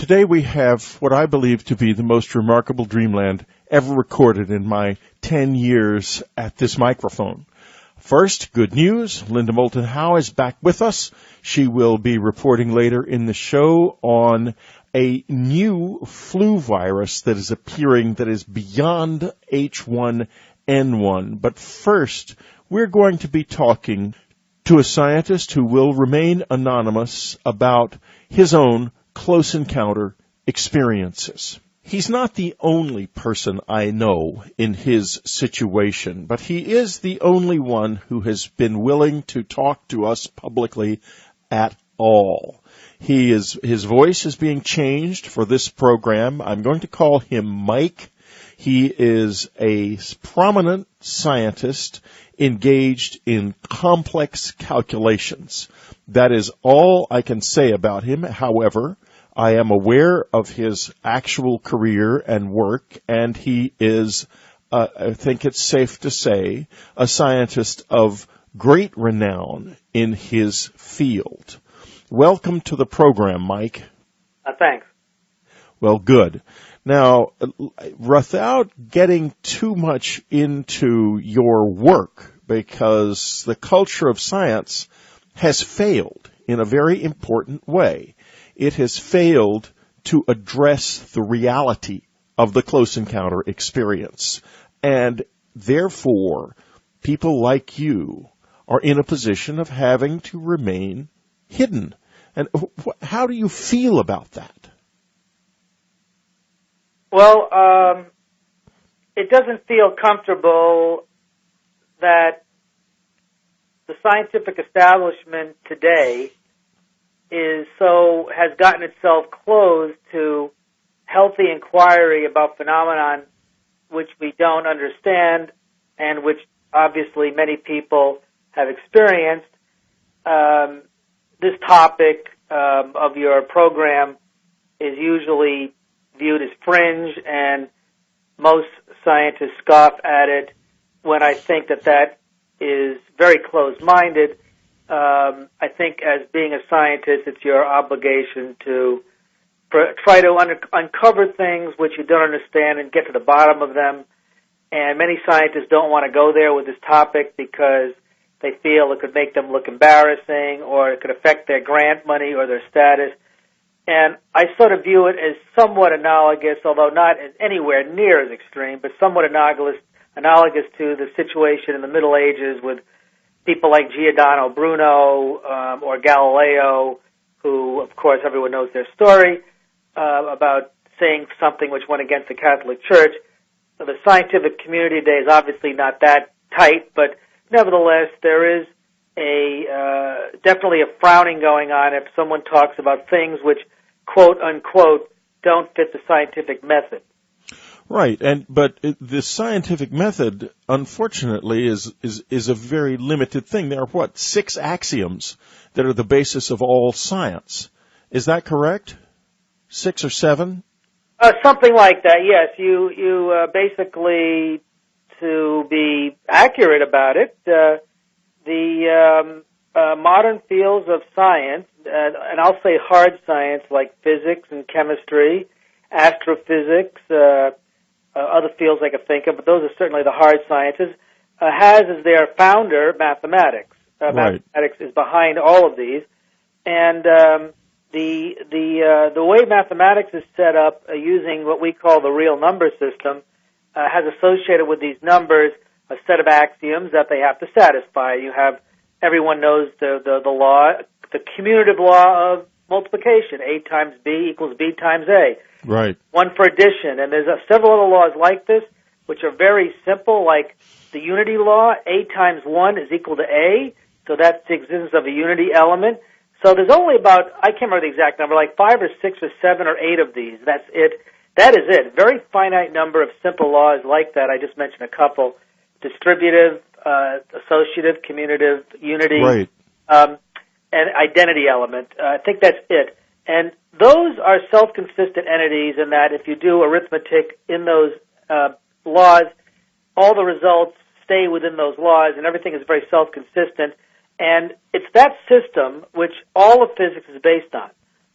Today we have what I believe to be the most remarkable dreamland ever recorded in my 10 years at this microphone. First, good news. Linda Moulton Howe is back with us. She will be reporting later in the show on a new flu virus that is appearing that is beyond H1N1. But first, we're going to be talking to a scientist who will remain anonymous about his own close encounter experiences. He's not the only person I know in his situation, but he is the only one who has been willing to talk to us publicly at all. His voice is being changed for this program. I'm going to call him Mike. He is a prominent scientist engaged in complex calculations. That is all I can say about him. However, I am aware of his actual career and work, and he is, I think it's safe to say, a scientist of great renown in his field. Welcome to the program, Mike. Thanks. Well, good. Now, without getting too much into your work, because the culture of science has failed in a very important way. It has failed to address the reality of the close encounter experience. And therefore, people like you are in a position of having to remain hidden. And how do you feel about that? Well, it doesn't feel comfortable that the scientific establishment today has gotten itself closed to healthy inquiry about phenomenon which we don't understand and which obviously many people have experienced. This topic of your program is usually viewed as fringe, and most scientists scoff at it when I think that is very closed-minded. I think as being a scientist, it's your obligation to try to uncover things which you don't understand and get to the bottom of them. And many scientists don't want to go there with this topic because they feel it could make them look embarrassing or it could affect their grant money or their status. And I sort of view it as somewhat analogous, although not anywhere near as extreme, but somewhat analogous to the situation in the Middle Ages with people like Giordano Bruno or Galileo, who, of course, everyone knows their story, about saying something which went against the Catholic Church. So the scientific community today is obviously not that tight, but nevertheless, there is definitely a frowning going on if someone talks about things which, quote unquote, don't fit the scientific method. Right, but the scientific method, unfortunately, is a very limited thing. There are 6 axioms that are the basis of all science. Is that correct? 6 or 7? Something like that. Yes, you basically, to be accurate about it, the modern fields of science, and I'll say hard science like physics and chemistry, astrophysics, other fields I could think of, but those are certainly the hard sciences, has as their founder mathematics. Right. Mathematics is behind all of these, and the way mathematics is set up using what we call the real number system has associated with these numbers a set of axioms that they have to satisfy. Everyone knows the law, the commutative law of multiplication, A times B equals B times A. Right. One for addition, and there's several other laws like this, which are very simple, like the unity law, A times 1 is equal to A, so that's the existence of a unity element. So there's only about, I can't remember the exact number, like 5 or 6 or 7 or 8 of these. That's it. That is it. Very finite number of simple laws like that. I just mentioned a couple. Distributive, associative, commutative, unity, right. And identity element. I think that's it. And those are self-consistent entities in that if you do arithmetic in those laws, all the results stay within those laws, and everything is very self-consistent. And it's that system which all of physics is based on.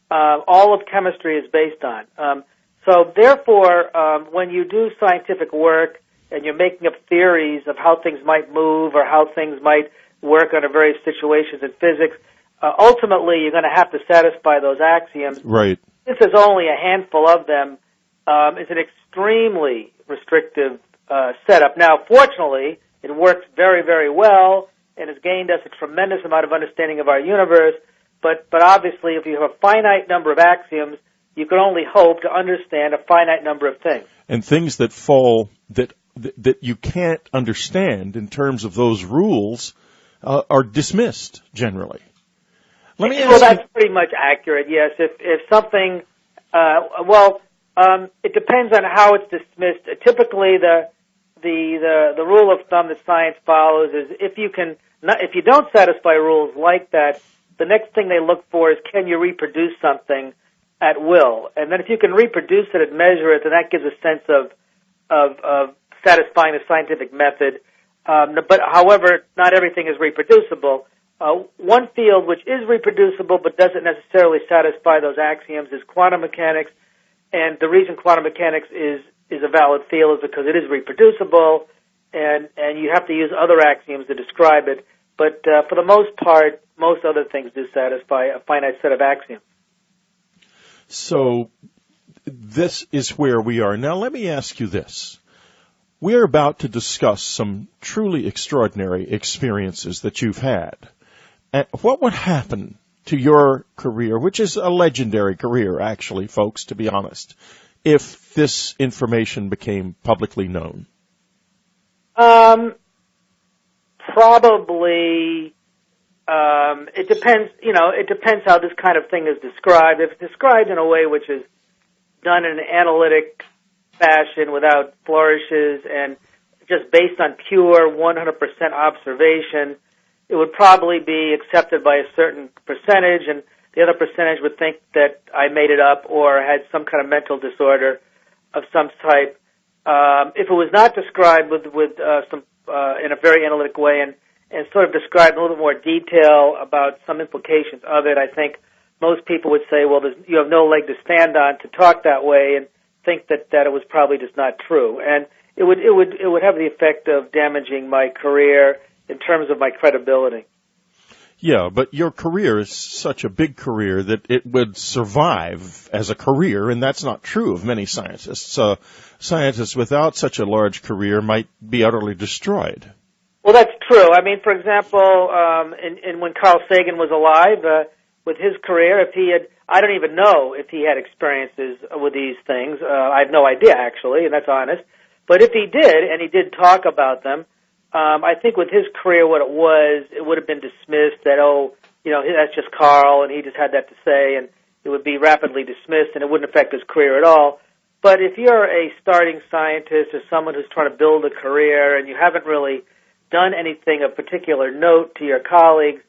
all of chemistry is based on. So therefore, when you do scientific work and you're making up theories of how things might move or how things might work under various situations in physics, ultimately you're going to have to satisfy those axioms. Right. This is only a handful of them. It's an extremely restrictive setup. Now, fortunately, it works very, very well and has gained us a tremendous amount of understanding of our universe. But obviously, if you have a finite number of axioms, you can only hope to understand a finite number of things. And things that fall that you can't understand in terms of those rules are dismissed generally. Let me ask well, that's pretty much accurate. Yes, if something, it depends on how it's dismissed. Typically, the rule of thumb that science follows is if you don't satisfy rules like that, the next thing they look for is can you reproduce something at will, and then if you can reproduce it and measure it, then that gives a sense of satisfying the scientific method. But however, not everything is reproducible. One field which is reproducible but doesn't necessarily satisfy those axioms is quantum mechanics, and the reason quantum mechanics is a valid field is because it is reproducible, and you have to use other axioms to describe it. But for the most part, most other things do satisfy a finite set of axioms. So this is where we are. Now let me ask you this. We are about to discuss some truly extraordinary experiences that you've had. What would happen to your career, which is a legendary career, actually, folks, to be honest, if this information became publicly known? Probably, it depends, it depends how this kind of thing is described. If it's described in a way which is done in an analytic fashion without flourishes and just based on pure 100% observation, it would probably be accepted by a certain percentage, and the other percentage would think that I made it up or had some kind of mental disorder of some type. If it was not described with some in a very analytic way and sort of described in a little bit more detail about some implications of it, I think most people would say, well, you have no leg to stand on to talk that way, and think that it was probably just not true. And it would have the effect of damaging my career in terms of my credibility. Yeah, but your career is such a big career that it would survive as a career, and that's not true of many scientists. Scientists without such a large career might be utterly destroyed. Well, that's true. I mean, for example, when Carl Sagan was alive, with his career, if he had, I don't even know if he had experiences with these things. I have no idea, actually, and that's honest. But if he did, and he did talk about them, I think with his career, what it would have been dismissed that, that's just Carl, and he just had that to say, and it would be rapidly dismissed, and it wouldn't affect his career at all. But if you're a starting scientist or someone who's trying to build a career, and you haven't really done anything of particular note to your colleagues,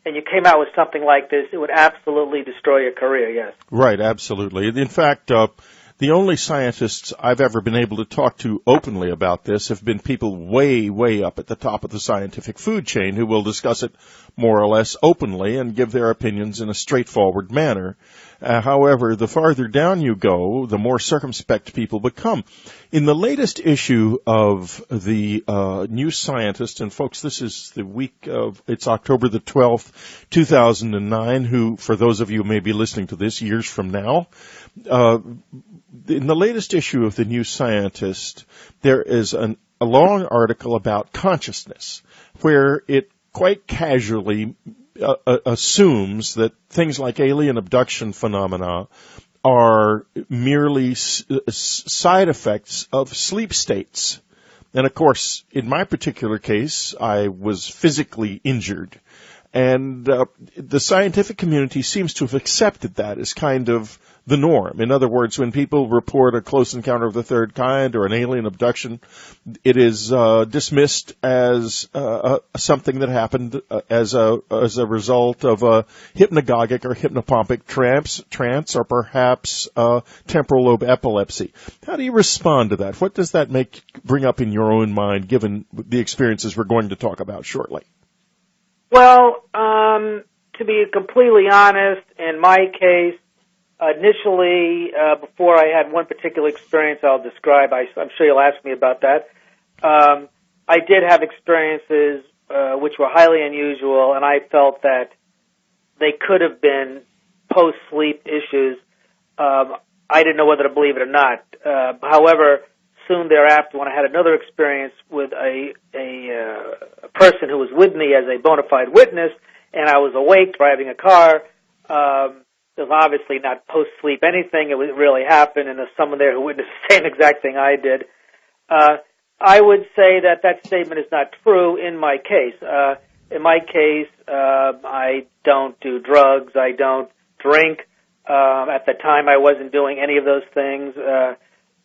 and you came out with something like this, it would absolutely destroy your career, yes. Right, absolutely. In fact, the only scientists I've ever been able to talk to openly about this have been people way, way up at the top of the scientific food chain who will discuss it more or less openly and give their opinions in a straightforward manner. However, the farther down you go, the more circumspect people become. In the latest issue of the New Scientist, and folks, this is the week of, it's October the 12th, 2009, who, for those of you who may be listening to this years from now, in the latest issue of the New Scientist, there is a long article about consciousness, where it quite casually assumes that things like alien abduction phenomena are merely side effects of sleep states. And of course, in my particular case, I was physically injured. And the scientific community seems to have accepted that as kind of the norm. In other words, when people report a close encounter of the third kind or an alien abduction, it is dismissed as something that happened as a result of a hypnagogic or hypnopompic trance or perhaps temporal lobe epilepsy. How do you respond to that? What does that bring up in your own mind, given the experiences we're going to talk about shortly? Well, to be completely honest, in my case, Initially, before I had one particular experience I'll describe, I'm sure you'll ask me about that. I did have experiences which were highly unusual, and I felt that they could have been post-sleep issues. I didn't know whether to believe it or not. However, soon thereafter, when I had another experience with a person who was with me as a bona fide witness, and I was awake driving a car, it was obviously not post-sleep anything. It really happened, and there's someone there who witnessed the same exact thing I did. I would say that statement is not true in my case. In my case, I don't do drugs. I don't drink. At the time, I wasn't doing any of those things.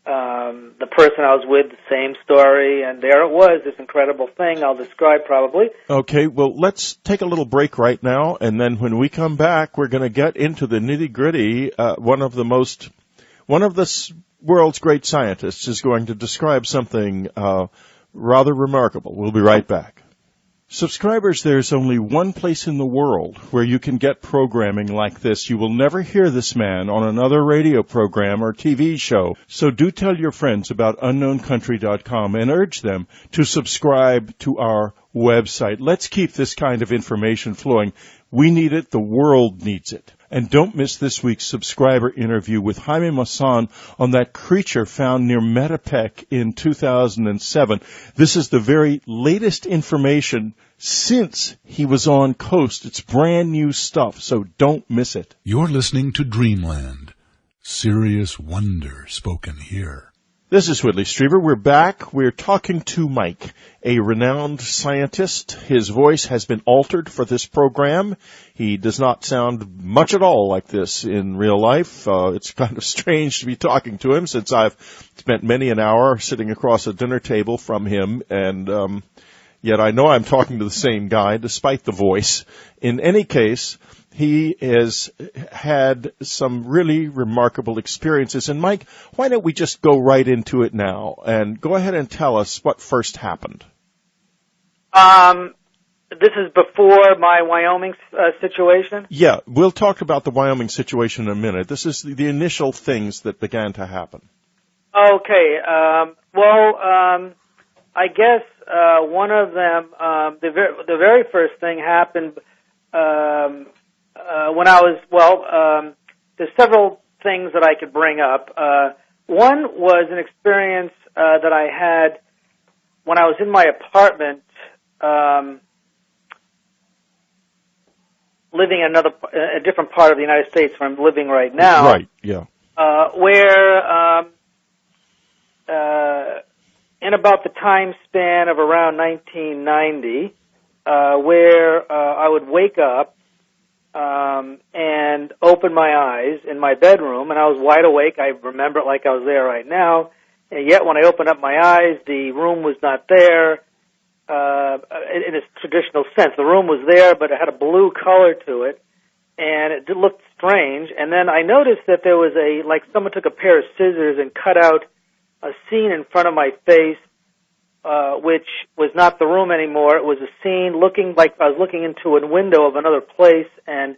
The person I was with, the same story, and there it was, this incredible thing I'll describe probably. Okay, well, let's take a little break right now, and then when we come back, we're going to get into the nitty-gritty. One of the world's great scientists is going to describe something rather remarkable. We'll be right back. Subscribers, there's only one place in the world where you can get programming like this. You will never hear this man on another radio program or TV show. So do tell your friends about unknowncountry.com and urge them to subscribe to our website. Let's keep this kind of information flowing. We need it. The world needs it. And don't miss this week's subscriber interview with Jaime Maussan on that creature found near Metepec in 2007. This is the very latest information since he was on Coast. It's brand new stuff, so don't miss it. You're listening to Dreamland. Serious wonder spoken here. This is Whitley Strieber. We're back. We're talking to Mike, a renowned scientist. His voice has been altered for this program. He does not sound much at all like this in real life. It's kind of strange to be talking to him since I've spent many an hour sitting across a dinner table from him, and yet I know I'm talking to the same guy despite the voice. In any case, he has had some really remarkable experiences. And Mike, why don't we just go right into it now and go ahead and tell us what first happened? This is before my Wyoming situation? Yeah, we'll talk about the Wyoming situation in a minute. This is the initial things that began to happen. Okay. I guess one of them, the very first thing happened when I was, there's several things that I could bring up. One was an experience that I had when I was in my apartment, living in a different part of the United States where I'm living right now. Right, yeah. Where in about the time span of around 1990, where I would wake up and open my eyes in my bedroom, and I was wide awake. I remember it like I was there right now. And yet when I opened up my eyes, the room was not there in its traditional sense. The room was there, but it had a blue color to it, and it looked strange. And then I noticed that there was like someone took a pair of scissors and cut out a scene in front of my face, which was not the room anymore. It was a scene looking like I was looking into a window of another place, and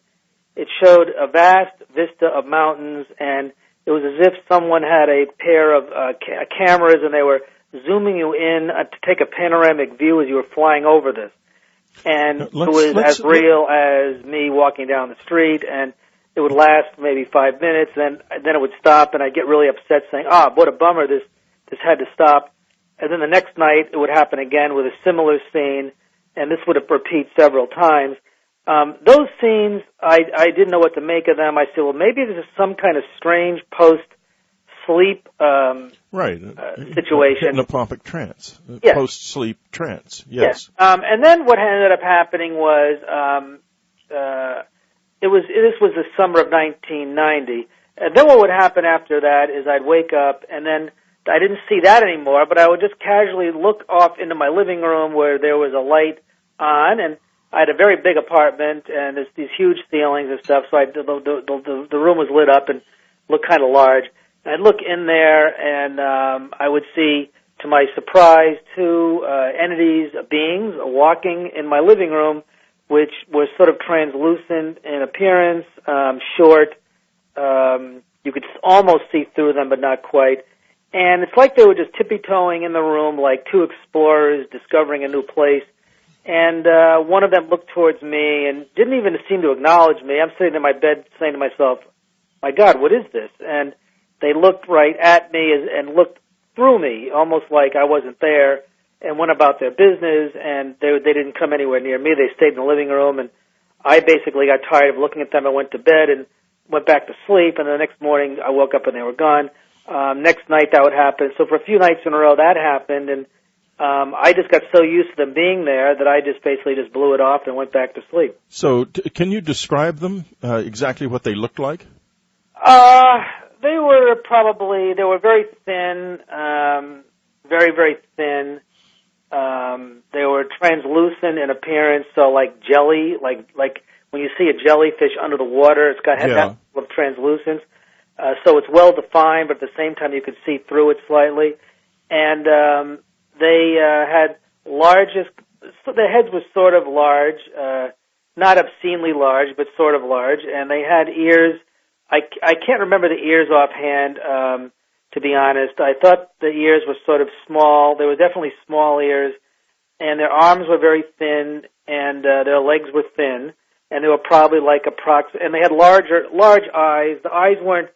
it showed a vast vista of mountains, and it was as if someone had a pair of cameras, and they were zooming you in to take a panoramic view as you were flying over this. And it was as real as me walking down the street, and it would last maybe 5 minutes, and then it would stop, and I'd get really upset saying, what a bummer, this had to stop. And then the next night it would happen again with a similar scene, and this would repeat several times. Those scenes, I didn't know what to make of them. I said, well, maybe this is some kind of strange post-sleep situation. Hypnopopic trance. Yes. Post-sleep trance, yes. And then what ended up happening was, this was the summer of 1990. And then what would happen after that is I'd wake up, and then I didn't see that anymore, but I would just casually look off into my living room where there was a light on, and I had a very big apartment, and there's these huge ceilings and stuff, so the room was lit up and looked kind of large. And I'd look in there, and I would see, to my surprise, two entities, beings, walking in my living room, which were sort of translucent in appearance, short, You could almost see through them, but not quite. And it's like they were just tippy-toeing in the room like two explorers discovering a new place. And one of them looked towards me and didn't even seem to acknowledge me. I'm sitting in my bed saying to myself, my God, what is this? And they looked right at me and looked through me, almost like I wasn't there, and went about their business, and they didn't come anywhere near me. They stayed in the living room, and I basically got tired of looking at them. I went to bed and went back to sleep, and the next morning I woke up and they were gone. Next night that would happen. So for a few nights in a row that happened, and I just got so used to them being there that I just basically just blew it off and went back to sleep. So can you describe them, exactly what they looked like? They were very thin, very, very thin. They were translucent in appearance, so like jelly, like when you see a jellyfish under the water, it's got that level of translucence. So it's well defined, but at the same time you could see through it slightly. And they had their heads were sort of large, not obscenely large, but sort of large, and they had ears. I can't remember the ears offhand, to be honest. I thought the ears were sort of small. They were definitely small ears, and their arms were very thin, and their legs were thin, and they were probably like and they had large eyes. The eyes weren't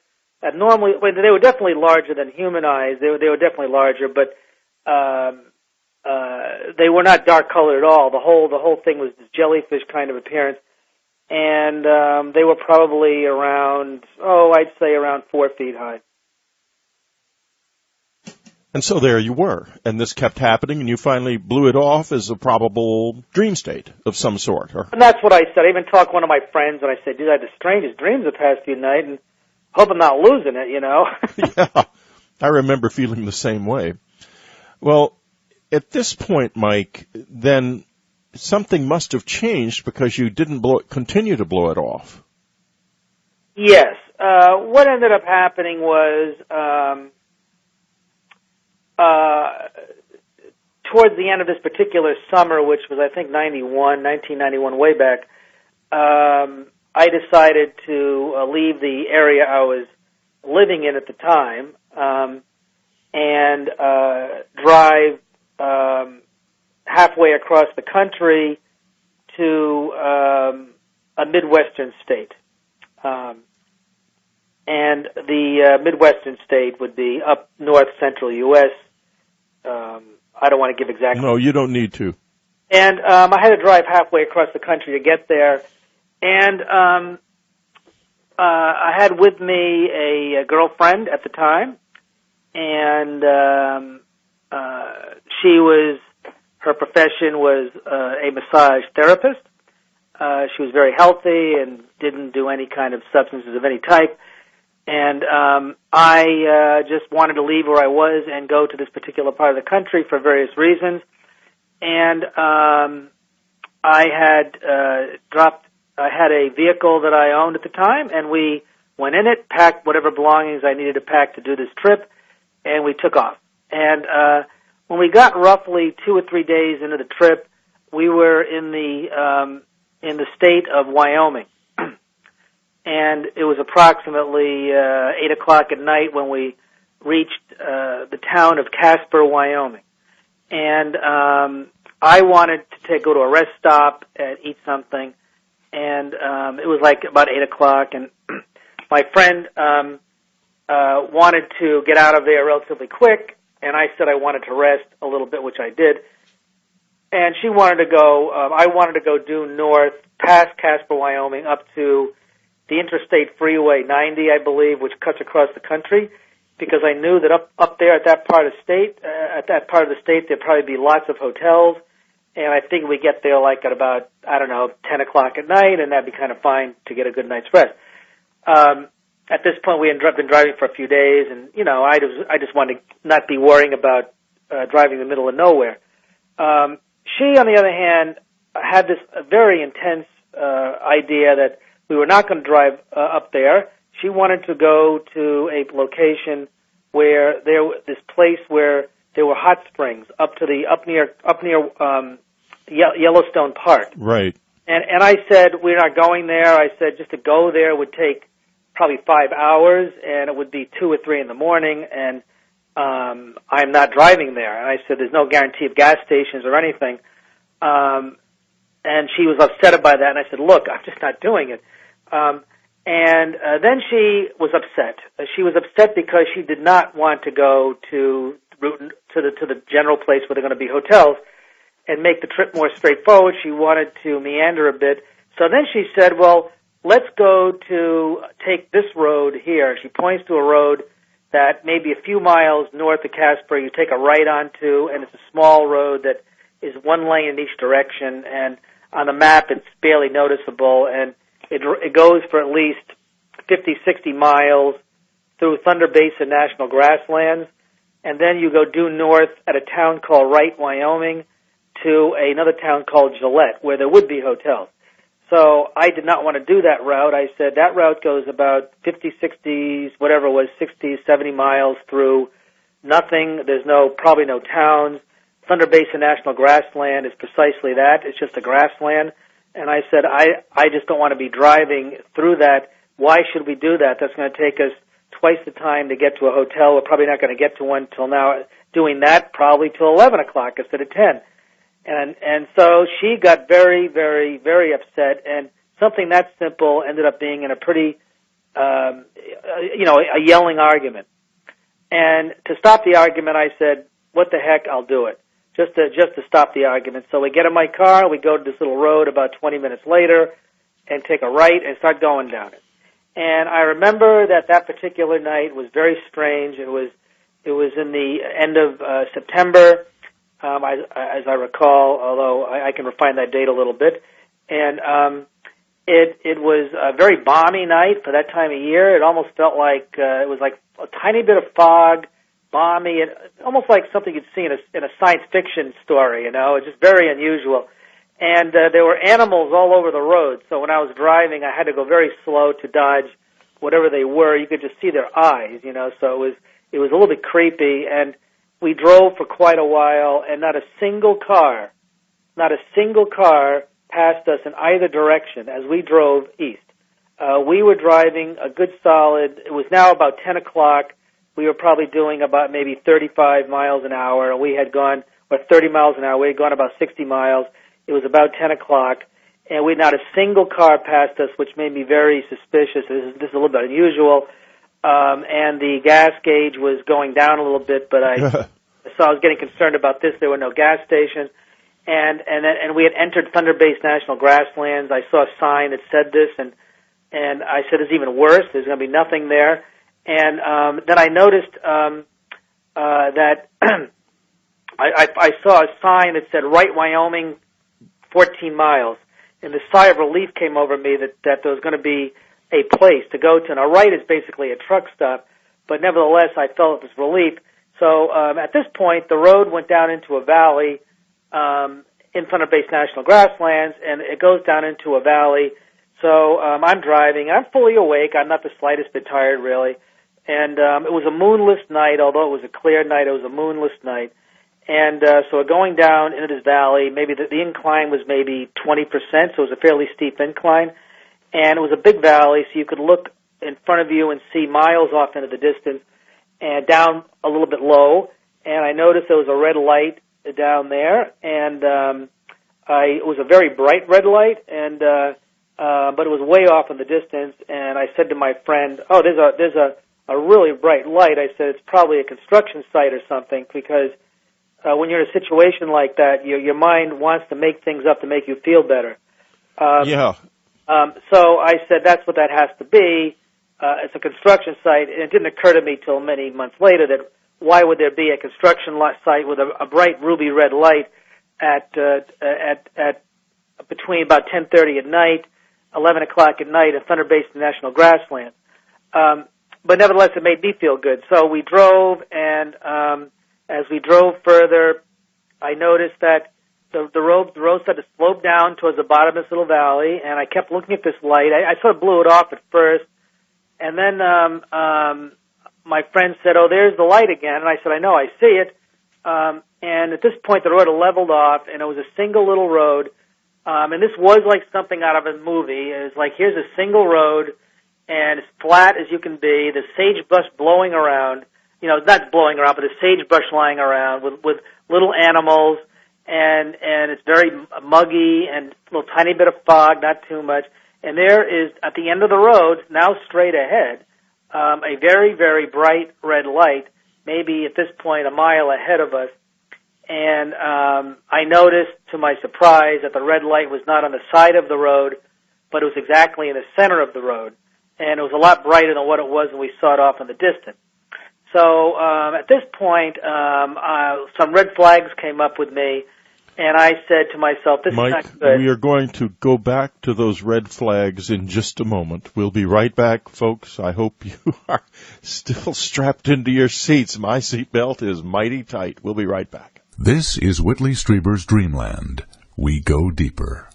normally. Well, they were definitely larger than human eyes. They were definitely larger, but they were not dark colored at all. The whole thing was this jellyfish kind of appearance. And they were probably around, I'd say around 4 feet high. And so there you were, and this kept happening, and you finally blew it off as a probable dream state of some sort. And that's what I said. I even talked to one of my friends, and I said, dude, I had the strangest dreams the past few nights, and hope I'm not losing it, you know. Yeah, I remember feeling the same way. Well, at this point, Mike, then something must have changed because you didn't continue to blow it off. Yes. What ended up happening was towards the end of this particular summer, which was, I think, 1991, way back, I decided to leave the area I was living in at the time and drive halfway across the country to a Midwestern state. And the Midwestern state would be up north central U.S. I don't want to give exactly. No, you don't need to. And I had to drive halfway across the country to get there. And I had with me a girlfriend at the time. And her profession was a massage therapist. She was very healthy and didn't do any kind of substances of any type. And I just wanted to leave where I was and go to this particular part of the country for various reasons. And I had a vehicle that I owned at the time, and we went in it, packed whatever belongings I needed to pack to do this trip, and we took off. And when we got roughly 2 or 3 days into the trip, we were in the state of Wyoming. And it was approximately 8 o'clock at night when we reached the town of Casper, Wyoming. And I wanted to go to a rest stop and eat something. And it was like about 8 o'clock, and my friend wanted to get out of there relatively quick, and I said I wanted to rest a little bit, which I did. And she wanted to go, I wanted to go due north, past Casper, Wyoming, up to the Interstate Freeway 90, I believe, which cuts across the country, because I knew that up there at that part of the state, there'd probably be lots of hotels, and I think we get there like at about, 10 o'clock at night, and that'd be kind of fine to get a good night's rest. At this point, we had been driving for a few days, and, I just wanted to not be worrying about driving in the middle of nowhere. She, on the other hand, had this very intense idea that we were not going to drive up there. She wanted to go to a location where this place where there were hot springs up near Yellowstone Park. Right. And I said we're not going there. I said just to go there would take probably 5 hours, and it would be 2 or 3 in the morning, and I'm not driving there. And I said, there's no guarantee of gas stations or anything. And she was upset by that, and I said, look, I'm just not doing it. Then she was upset. She was upset because she did not want to go to the general place where they're going to be hotels and make the trip more straightforward. She wanted to meander a bit. So then she said, well, let's go to take this road here. She points to a road that maybe a few miles north of Casper you take a right onto, and it's a small road that is one lane in each direction, and on the map it's barely noticeable, and it goes for at least 50, 60 miles through Thunder Basin National Grasslands, and then you go due north at a town called Wright, Wyoming, to another town called Gillette, where there would be hotels. So I did not want to do that route. I said that route goes about 50, 60, whatever it was, 60, 70 miles through nothing. There's probably no towns. Thunder Basin National Grassland is precisely that. It's just a grassland. And I said, I just don't want to be driving through that. Why should we do that? That's going to take us twice the time to get to a hotel. We're probably not going to get to one till now. Doing that probably till 11 o'clock instead of 10. And so she got very, very, very upset, and something that simple ended up being in a pretty, a yelling argument. And to stop the argument, I said, what the heck, I'll do it, just to stop the argument. So we get in my car, we go to this little road about 20 minutes later, and take a right and start going down it. And I remember that particular night was very strange. It was in the end of September. As I recall, although I can refine that date a little bit. And it was a very balmy night for that time of year. It almost felt like it was like a tiny bit of fog, balmy, almost like something you'd see in a science fiction story, It's just very unusual. And there were animals all over the road, so when I was driving, I had to go very slow to dodge whatever they were. You could just see their eyes, so it was a little bit creepy. And we drove for quite a while, and not a single car passed us in either direction as we drove east. We were driving a good solid, it was now about 10 o'clock. We were probably doing about maybe 35 miles an hour, and we had gone, or 30 miles an hour, we had gone about 60 miles. It was about 10 o'clock, and we had not a single car passed us, which made me very suspicious. This is a little bit unusual. And the gas gauge was going down a little bit, but so I was getting concerned about this. There were no gas stations, and we had entered Thunder Basin National Grasslands. I saw a sign that said this, and I said, it's even worse. There's going to be nothing there. And then I noticed that I saw a sign that said Wright, Wyoming, 14 miles, and the sigh of relief came over me that there was going to be a place to go to. Now, Wright is basically a truck stop, but nevertheless, I felt this relief. So at this point, the road went down into a valley in Thunder Basin National Grasslands, and it goes down into a valley. So I'm driving. I'm fully awake. I'm not the slightest bit tired, really. And it was a moonless night, although it was a clear night. It was a moonless night. And so we're going down into this valley. Maybe the incline was maybe 20%, so it was a fairly steep incline. And it was a big valley, so you could look in front of you and see miles off into the distance and down a little bit low. And I noticed there was a red light down there, and it was a very bright red light, and but it was way off in the distance. And I said to my friend, "Oh, there's a really bright light." I said, "It's probably a construction site or something," because when you're in a situation like that, your mind wants to make things up to make you feel better. Yeah. So I said, that's what that has to be. It's a construction site, and it didn't occur to me till many months later that why would there be a construction site with a bright ruby red light at between about 10:30 at night, 11 o'clock at night at Thunder Basin National Grassland. But nevertheless, it made me feel good. So we drove, and as we drove further, I noticed that the road started to slope down towards the bottom of this little valley, and I kept looking at this light. I sort of blew it off at first, and then my friend said, "Oh, there's the light again." And I said, "I know, I see it." And at this point, the road had leveled off, and it was a single little road. And this was like something out of a movie. It was like, here's a single road, and as flat as you can be. The sagebrush blowing around, not blowing around, but the sagebrush lying around with little animals, and it's very muggy and a little tiny bit of fog, not too much. And there is, at the end of the road, now straight ahead, a very, very bright red light, maybe at this point a mile ahead of us. And I noticed, to my surprise, that the red light was not on the side of the road, but it was exactly in the center of the road. And it was a lot brighter than what it was when we saw it off in the distance. So at this point, some red flags came up with me, and I said to myself, this Mike, is not good. We are going to go back to those red flags in just a moment. We'll be right back, folks. I hope you are still strapped into your seats. My seatbelt is mighty tight. We'll be right back. This is Whitley Strieber's Dreamland. We go deeper.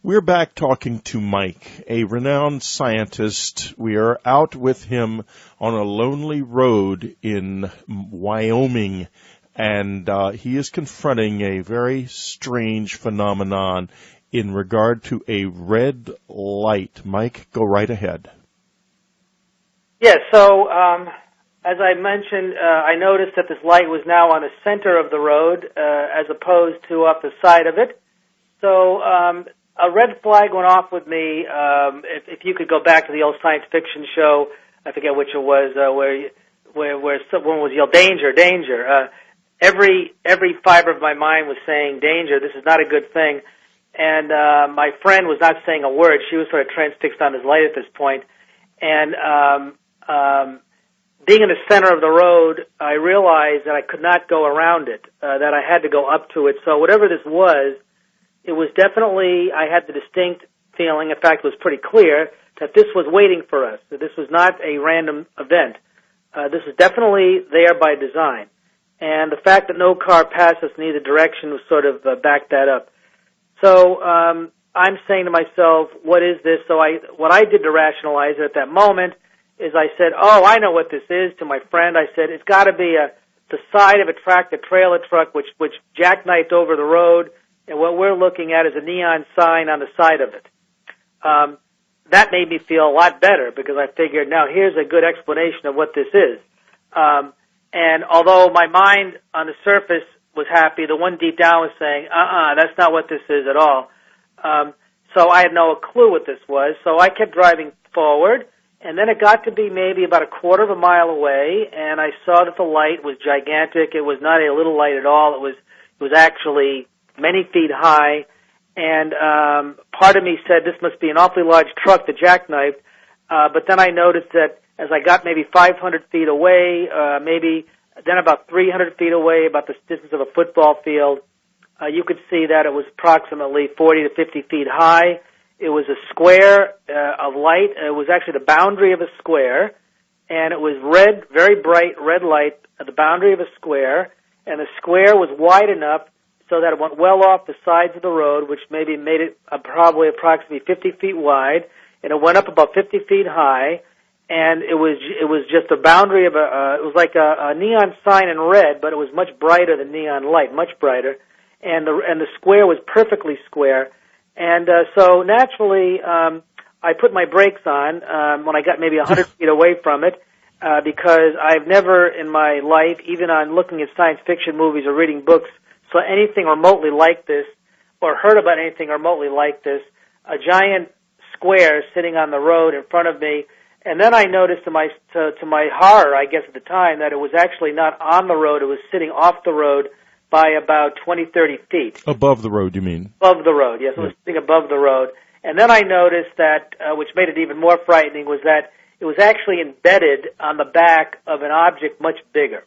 We're back talking to Mike, a renowned scientist. We are out with him on a lonely road in Wyoming, and he is confronting a very strange phenomenon in regard to a red light. Mike, go right ahead. Yes, so as I mentioned, I noticed that this light was now on the center of the road as opposed to off the side of it. So a red flag went off with me. If you could go back to the old science fiction show, I forget which it was, where someone was yelled, "Danger, danger." Every fiber of my mind was saying, "Danger, this is not a good thing." And my friend was not saying a word. She was sort of transfixed on his light at this point. And being in the center of the road, I realized that I could not go around it, that I had to go up to it. So whatever this was, it was definitely, I had the distinct feeling, in fact it was pretty clear, that this was waiting for us, that this was not a random event. This was definitely there by design. And the fact that no car passed us in either direction was sort of backed that up. So I'm saying to myself, what is this? So what I did to rationalize it at that moment is I said, oh, I know what this is, to my friend. I said, it's got to be the side of a tractor-trailer truck which jackknifed over the road, and what we're looking at is a neon sign on the side of it. That made me feel a lot better because I figured, now here's a good explanation of what this is. And although my mind on the surface was happy, the one deep down was saying, that's not what this is at all. So I had no clue what this was. So I kept driving forward, and then it got to be maybe about a quarter of a mile away, and I saw that the light was gigantic. It was not a little light at all. It was actually many feet high, and part of me said this must be an awfully large truck that jackknifed, but then I noticed that as I got maybe 500 feet away, maybe then about 300 feet away, about the distance of a football field, you could see that it was approximately 40 to 50 feet high. It was a square of light. It was actually the boundary of a square, and it was red, very bright red light at the boundary of a square, and the square was wide enough so that it went well off the sides of the road, which maybe made it probably approximately 50 feet wide, and it went up about 50 feet high, and it was just a boundary of it was like a neon sign in red, but it was much brighter than neon light, much brighter, and the square was perfectly square, and so naturally I put my brakes on when I got maybe 100 feet away from it, because I've never in my life, even on looking at science fiction movies or reading books, saw anything remotely like this, or heard about anything remotely like this, a giant square sitting on the road in front of me. And then I noticed to my horror, I guess at the time, that it was actually not on the road, it was sitting off the road by about 20, 30 feet. Above the road, you mean? Above the road, yes, it was sitting above the road. And then I noticed that, which made it even more frightening, was that it was actually embedded on the back of an object much bigger.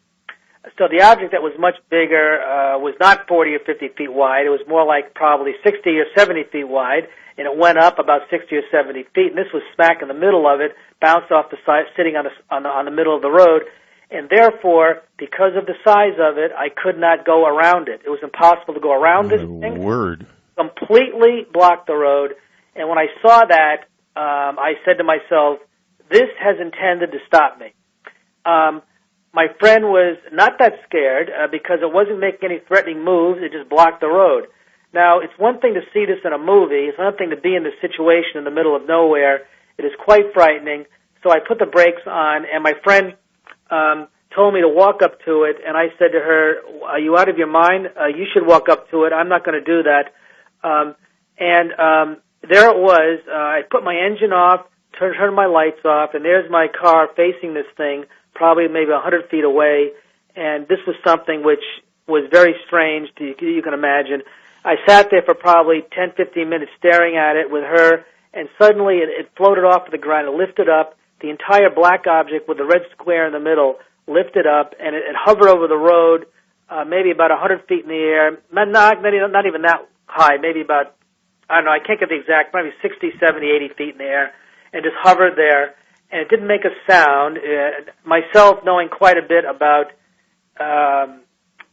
So the object that was much bigger was not 40 or 50 feet wide. It was more like probably 60 or 70 feet wide, and it went up about 60 or 70 feet. And this was smack in the middle of it, bounced off the side, sitting on the middle of the road. And therefore, because of the size of it, I could not go around it. It was impossible to go around this thing. Word. Completely blocked the road. And when I saw that, I said to myself, this has intended to stop me. My friend was not that scared because it wasn't making any threatening moves. It just blocked the road. Now, it's one thing to see this in a movie. It's another thing to be in this situation in the middle of nowhere It is quite frightening. So I put the brakes on, and my friend told me to walk up to it, and I said to her, "Are you out of your mind? You should walk up to it. I'm not going to do that." There it was. I put my engine off, turned my lights off, and there's my car facing this thing, probably maybe 100 feet away. And this was something which was very strange, you can imagine. I sat there for probably 10, 15 minutes staring at it with her, and suddenly it floated off the ground. It lifted up. The entire black object with the red square in the middle lifted up, and it hovered over the road, maybe about 100 feet in the air. Not even that high, maybe about, I don't know, I can't get the exact, maybe 60, 70, 80 feet in the air, and just hovered there. And it didn't make a sound. Myself, knowing quite a bit about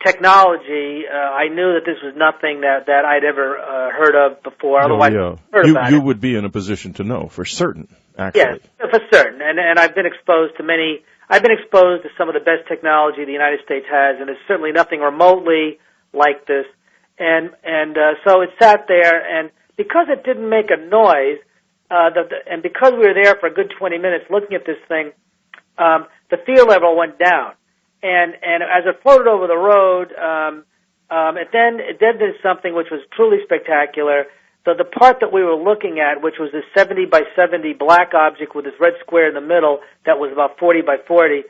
technology, I knew that this was nothing that I'd ever heard of before. Otherwise, you would be in a position to know for certain, actually. Yes, for certain. And I've been exposed to some of the best technology the United States has, and there's certainly nothing remotely like this. And so it sat there, and because it didn't make a noise, and because we were there for a good 20 minutes looking at this thing, the fear level went down. And as it floated over the road, it then did something which was truly spectacular. So the part that we were looking at, which was this 70 by 70 black object with this red square in the middle that was about 40 by 40,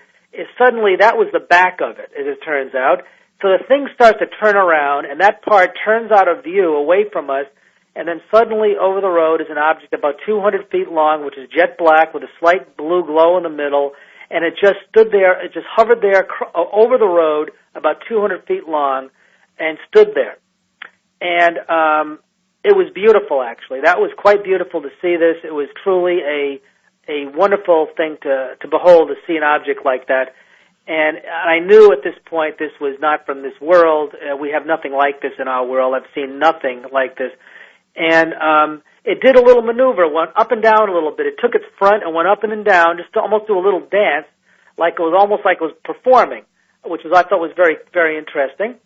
suddenly that was the back of it, as it turns out. So the thing starts to turn around, and that part turns out of view away from us, and then suddenly over the road is an object about 200 feet long, which is jet black with a slight blue glow in the middle, and it just stood there, it just hovered there over the road about 200 feet long and stood there. And it was beautiful, actually. That was quite beautiful to see this. It was truly a wonderful thing to behold, to see an object like that. And I knew at this point this was not from this world. We have nothing like this in our world. I've seen nothing like this. And it did a little maneuver, went up and down a little bit. It took its front and went up and down, just to almost do a little dance, like it was almost like it was performing, which I thought was very, very interesting.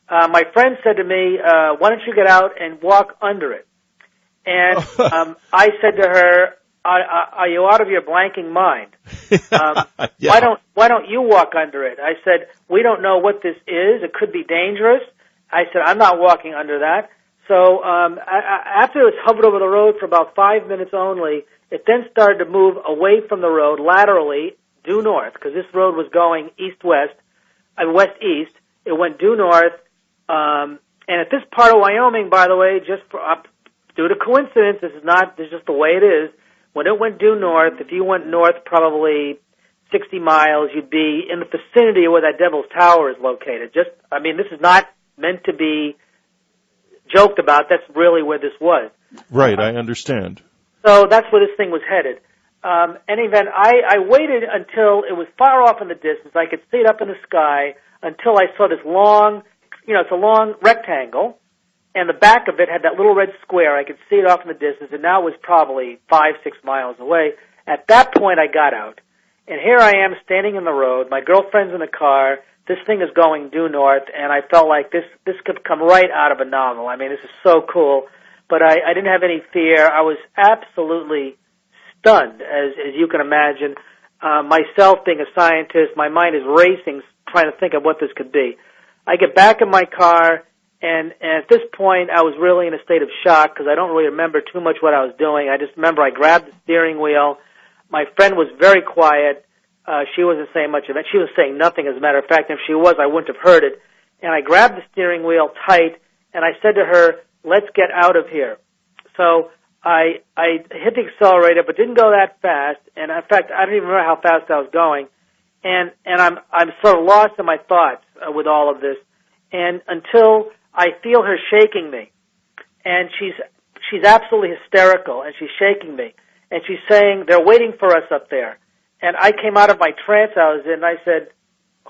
My friend said to me, "Why don't you get out and walk under it?" And I said to her, "Are you out of your blanking mind? Yeah. Why don't you walk under it?" I said, "We don't know what this is. It could be dangerous." I said, "I'm not walking under that." So after it hovered over the road for about 5 minutes only, it then started to move away from the road laterally, due north, because this road was going east-west, west-east. It went due north. And at this part of Wyoming, by the way, due to coincidence, this is just the way it is. When it went due north, if you went north probably 60 miles, you'd be in the vicinity of where that Devil's Tower is located. This is not meant to be joked about. That's really where this was. Right, I understand. So that's where this thing was headed. Then I waited until it was far off in the distance. I could see it up in the sky until I saw this long, it's a long rectangle, and the back of it had that little red square. I could see it off in the distance, and now it was probably 5-6 miles away. At that point, I got out, and here I am standing in the road. My girlfriend's in the car. This thing is going due north, and I felt like this could come right out of a novel. This is so cool. But I didn't have any fear. I was absolutely stunned, as you can imagine. Myself, being a scientist, my mind is racing, trying to think of what this could be. I get back in my car, and at this point, I was really in a state of shock because I don't really remember too much what I was doing. I just remember I grabbed the steering wheel. My friend was very quiet. She wasn't saying much of it. She was saying nothing, as a matter of fact. If she was, I wouldn't have heard it. And I grabbed the steering wheel tight, and I said to her, "Let's get out of here." So I hit the accelerator, but didn't go that fast. And in fact, I don't even remember how fast I was going. And I'm sort of lost in my thoughts with all of this. And until I feel her shaking me, and she's absolutely hysterical, and she's shaking me, and she's saying, "They're waiting for us up there." And I came out of my trance I was in, and I said,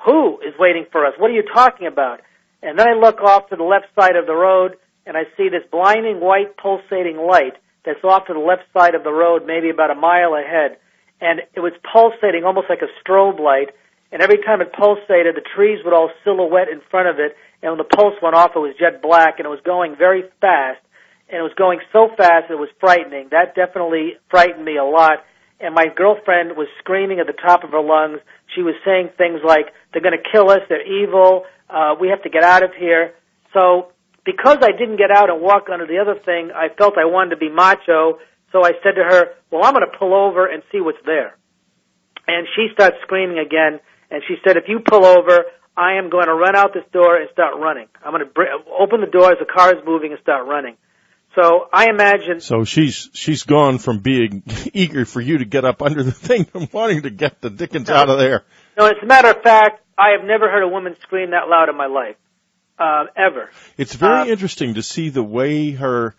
"Who is waiting for us? What are you talking about?" And then I look off to the left side of the road, and I see this blinding white pulsating light that's off to the left side of the road, maybe about a mile ahead. And it was pulsating almost like a strobe light, and every time it pulsated, the trees would all silhouette in front of it, and when the pulse went off, it was jet black, and it was going very fast. and it was going so fast it was frightening. That definitely frightened me a lot. And my girlfriend was screaming at the top of her lungs. She was saying things like, they're going to kill us, they're evil, we have to get out of here. So because I didn't get out and walk under the other thing, I felt I wanted to be macho, so I said to her, well, I'm going to pull over and see what's there. And she starts screaming again, and she said, if you pull over, I am going to run out this door and start running. I'm going to open the door as the car is moving and start running. So I imagine. So she's gone from being eager for you to get up under the thing to wanting to get the dickens out of there. No, as a matter of fact, I have never heard a woman scream that loud in my life, ever. It's very interesting to see the way her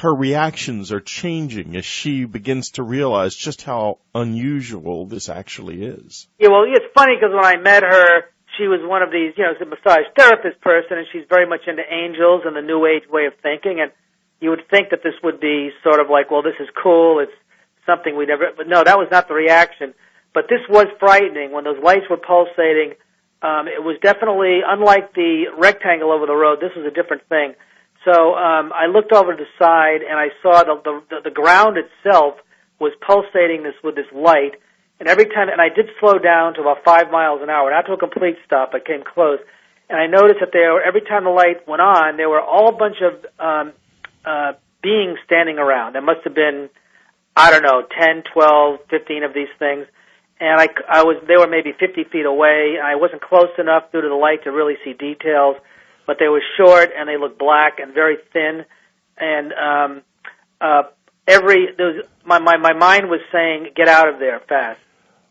reactions are changing as she begins to realize just how unusual this actually is. Yeah, well, it's funny because when I met her, she was one of these, a massage therapist person, and she's very much into angels and the New Age way of thinking, and you would think that this would be sort of like, well, this is cool, it's something we never, but no, that was not the reaction. But this was frightening. When those lights were pulsating, it was definitely, unlike the rectangle over the road, this was a different thing. So I looked over to the side, and I saw the ground itself was pulsating with this light, and every time, and I did slow down to about 5 miles an hour, not to a complete stop, I came close, and I noticed that every time the light went on, there were all a bunch of beings standing around. There must have been, 10, 12, 15 of these things. And they were maybe 50 feet away. I wasn't close enough due to the light to really see details, but they were short and they looked black and very thin. And my mind was saying, get out of there fast.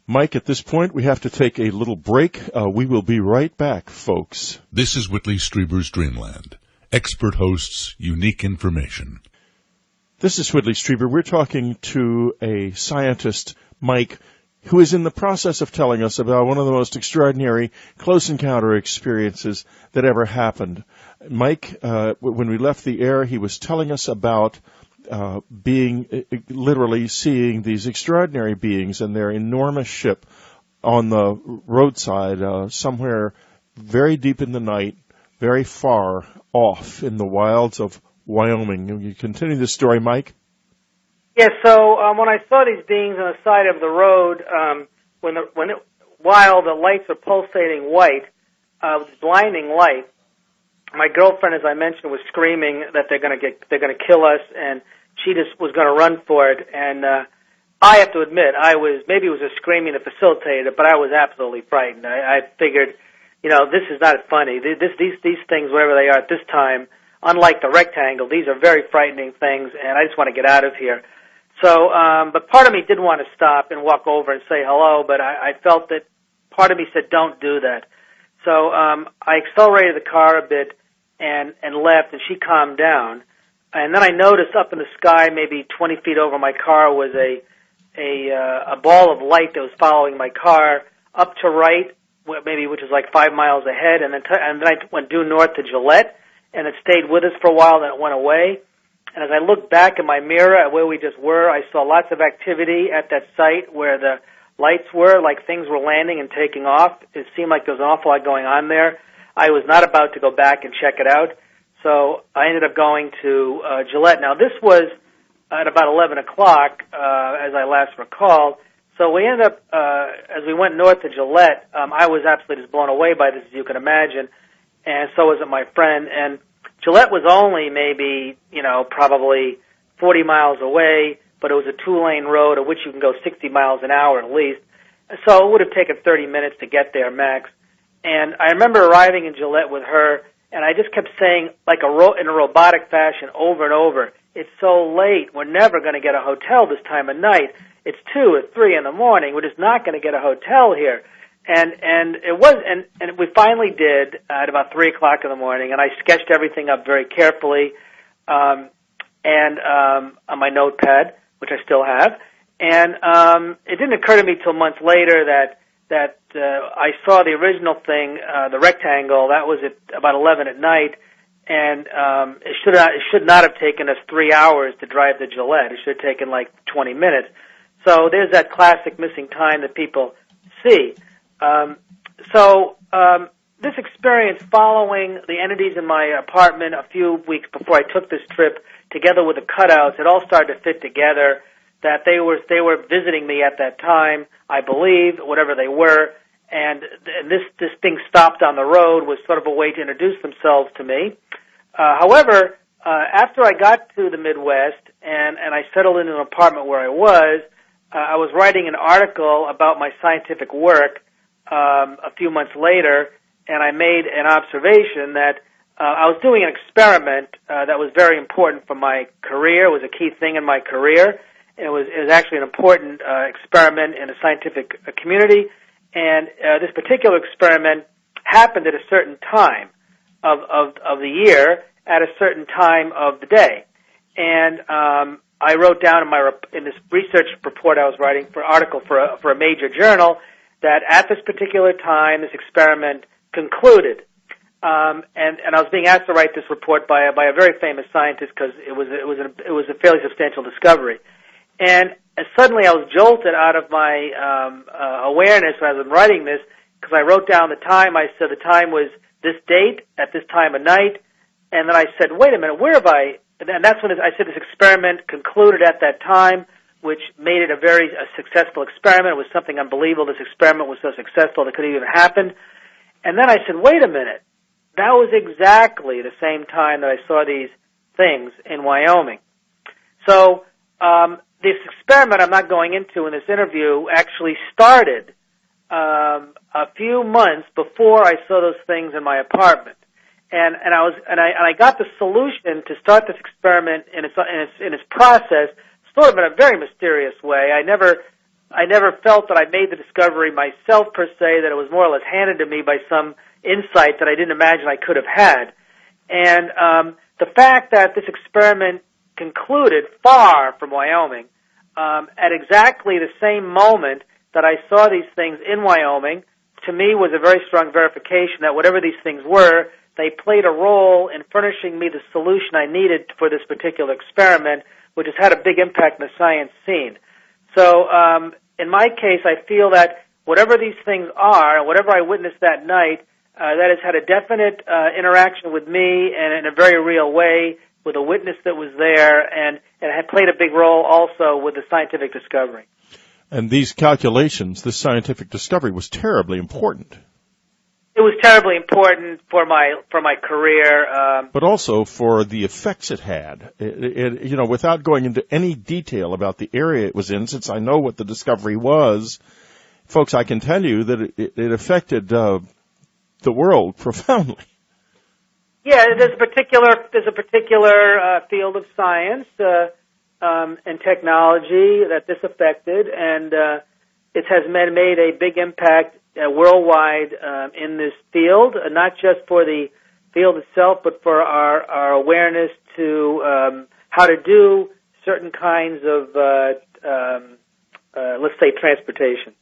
Mike, at this point, we have to take a little break. We will be right back, folks. This is Whitley Strieber's Dreamland. Expert hosts, unique information. This is Whitley Strieber. We're talking to a scientist, Mike, who is in the process of telling us about one of the most extraordinary close encounter experiences that ever happened. Mike, when we left the air, he was telling us about literally seeing these extraordinary beings and their enormous ship on the roadside somewhere very deep in the night, very far off in the wilds of Wyoming. You continue the story, Mike? Yeah, so when I saw these beings on the side of the road, while the lights were pulsating white, blinding light, my girlfriend, as I mentioned, was screaming that they're going to kill us, and she just was going to run for it. And I have to admit, maybe it was a screaming that facilitated it, but I was absolutely frightened. I figured, this is not funny. These things, whatever they are at this time, unlike the rectangle, these are very frightening things, and I just want to get out of here. So, but part of me did want to stop and walk over and say hello, but I felt that part of me said, don't do that. So I accelerated the car a bit and left, and she calmed down. And then I noticed up in the sky, maybe 20 feet over my car, was a ball of light that was following my car up to right, maybe which is like 5 miles ahead, and then I went due north to Gillette, and it stayed with us for a while, then it went away. And as I looked back in my mirror at where we just were, I saw lots of activity at that site where the lights were, like things were landing and taking off. It seemed like there was an awful lot going on there. I was not about to go back and check it out, so I ended up going to Gillette. Now, this was at about 11 o'clock, as I last recall. So we ended up, as we went north to Gillette, I was absolutely just blown away by this, as you can imagine, and so was my friend. And Gillette was only maybe, probably 40 miles away, but it was a 2-lane road at which you can go 60 miles an hour at least. So it would have taken 30 minutes to get there max. And I remember arriving in Gillette with her, and I just kept saying, like in a robotic fashion, over and over, it's so late. We're never going to get a hotel this time of night. It's 2 or 3 in the morning. We're just not going to get a hotel here. And it was, and we finally did at about 3 o'clock in the morning, and I sketched everything up very carefully, on my notepad, which I still have. And it didn't occur to me till months later that I saw the original thing, the rectangle. That was at about 11 at night, and it should not have taken us 3 hours to drive to Gillette. It should have taken like 20 minutes. So there's that classic missing time that people see. this experience following the entities in my apartment a few weeks before I took this trip, together with the cutouts, it all started to fit together. That they were visiting me at that time, I believe, whatever they were, and this thing stopped on the road was sort of a way to introduce themselves to me. However, after I got to the Midwest and I settled into an apartment where I was writing an article about my scientific work a few months later, and I made an observation that I was doing an experiment that was very important for my career. It was a key thing in my career. It was actually an important experiment in a scientific community, and this particular experiment happened at a certain time of the year, at a certain time of the day. And I wrote down in this research report I was writing for an article for a major journal that at this particular time this experiment concluded. And I was being asked to write this report by a very famous scientist because it was a fairly substantial discovery. And suddenly I was jolted out of my awareness when I was writing this, because I wrote down the time. I said the time was this date at this time of night, and then I said, wait a minute, where have I? And that's when I said this experiment concluded at that time, which made it a very successful experiment. It was something unbelievable. This experiment was so successful that it could even happen. And then I said, wait a minute, that was exactly the same time that I saw these things in Wyoming. So this experiment I'm not going into in this interview actually started a few months before I saw those things in my apartment, and I got the solution to start this experiment in its process, sort of in a very mysterious way. I never felt that I made the discovery myself per se; that it was more or less handed to me by some insight that I didn't imagine I could have had, and the fact that this experiment concluded far from Wyoming, at exactly the same moment that I saw these things in Wyoming, to me was a very strong verification that whatever these things were, they played a role in furnishing me the solution I needed for this particular experiment, which has had a big impact in the science scene. So in my case, I feel that whatever these things are, whatever I witnessed that night, that has had a definite interaction with me and in a very real way, with a witness that was there, and it had played a big role also with the scientific discovery. And these calculations, this scientific discovery, was terribly important. It was terribly important for my career, but also for the effects it had. Without going into any detail about the area it was in, since I know what the discovery was, folks, I can tell you that it affected the world profoundly. Yeah, there's a particular field of science and technology that this affected, and it has made a big impact worldwide in this field, not just for the field itself, but for our awareness to how to do certain kinds of, let's say, transportation.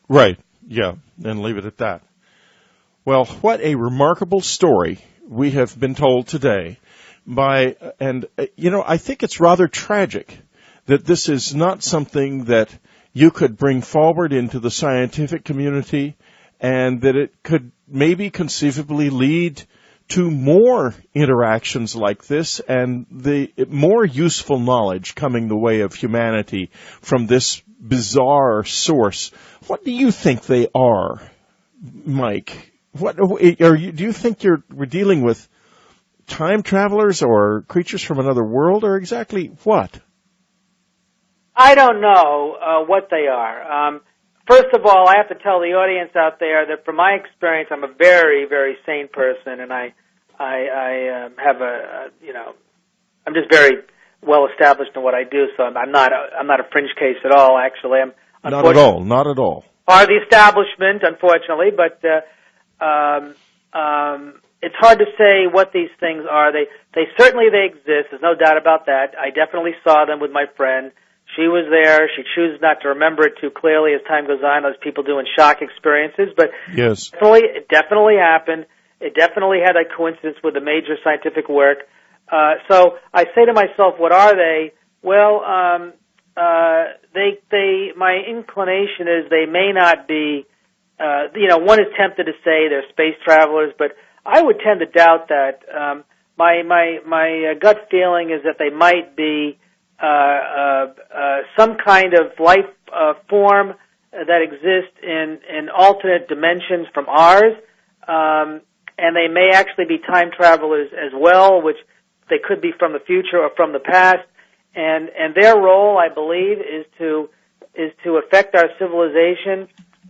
Right. Yeah, and leave it at that. Well, what a remarkable story we have been told today I think it's rather tragic that this is not something that you could bring forward into the scientific community, and that it could maybe conceivably lead to more interactions like this and the more useful knowledge coming the way of humanity from this bizarre source. What do you think they are, Mike? Do you think we're dealing with time travelers or creatures from another world, or exactly what? I don't know what they are. First of all, I have to tell the audience out there that from my experience, I'm a very, very sane person, and I have I'm just very well established in what I do. So I'm not a fringe case at all. Actually, I'm not at all. Not at all. Part of the establishment, unfortunately, but it's hard to say what these things are. They certainly exist. There's no doubt about that. I definitely saw them with my friend. She was there. She chooses not to remember it too clearly as time goes on, as people do in shock experiences. But yes, it definitely happened. It definitely had a coincidence with the major scientific work. So I say to myself, what are they? Well, my inclination is they may not be one is tempted to say they're space travelers, but I would tend to doubt that. My gut feeling is that they might be some kind of life form that exists in alternate dimensions from ours, and they may actually be time travelers as well, which they could be from the future or from the past. And their role, I believe, is to affect our civilization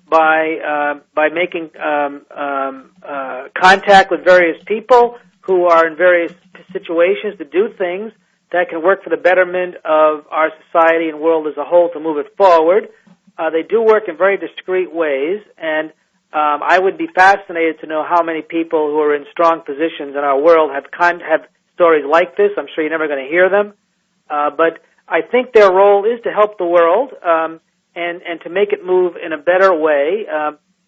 by making contact with various people who are in various situations to do things that can work for the betterment of our society and world as a whole to move it forward. They do work in very discreet ways, and I would be fascinated to know how many people who are in strong positions in our world have stories like this. I'm sure you're never going to hear them, but I think their role is to help the world and to make it move in a better way.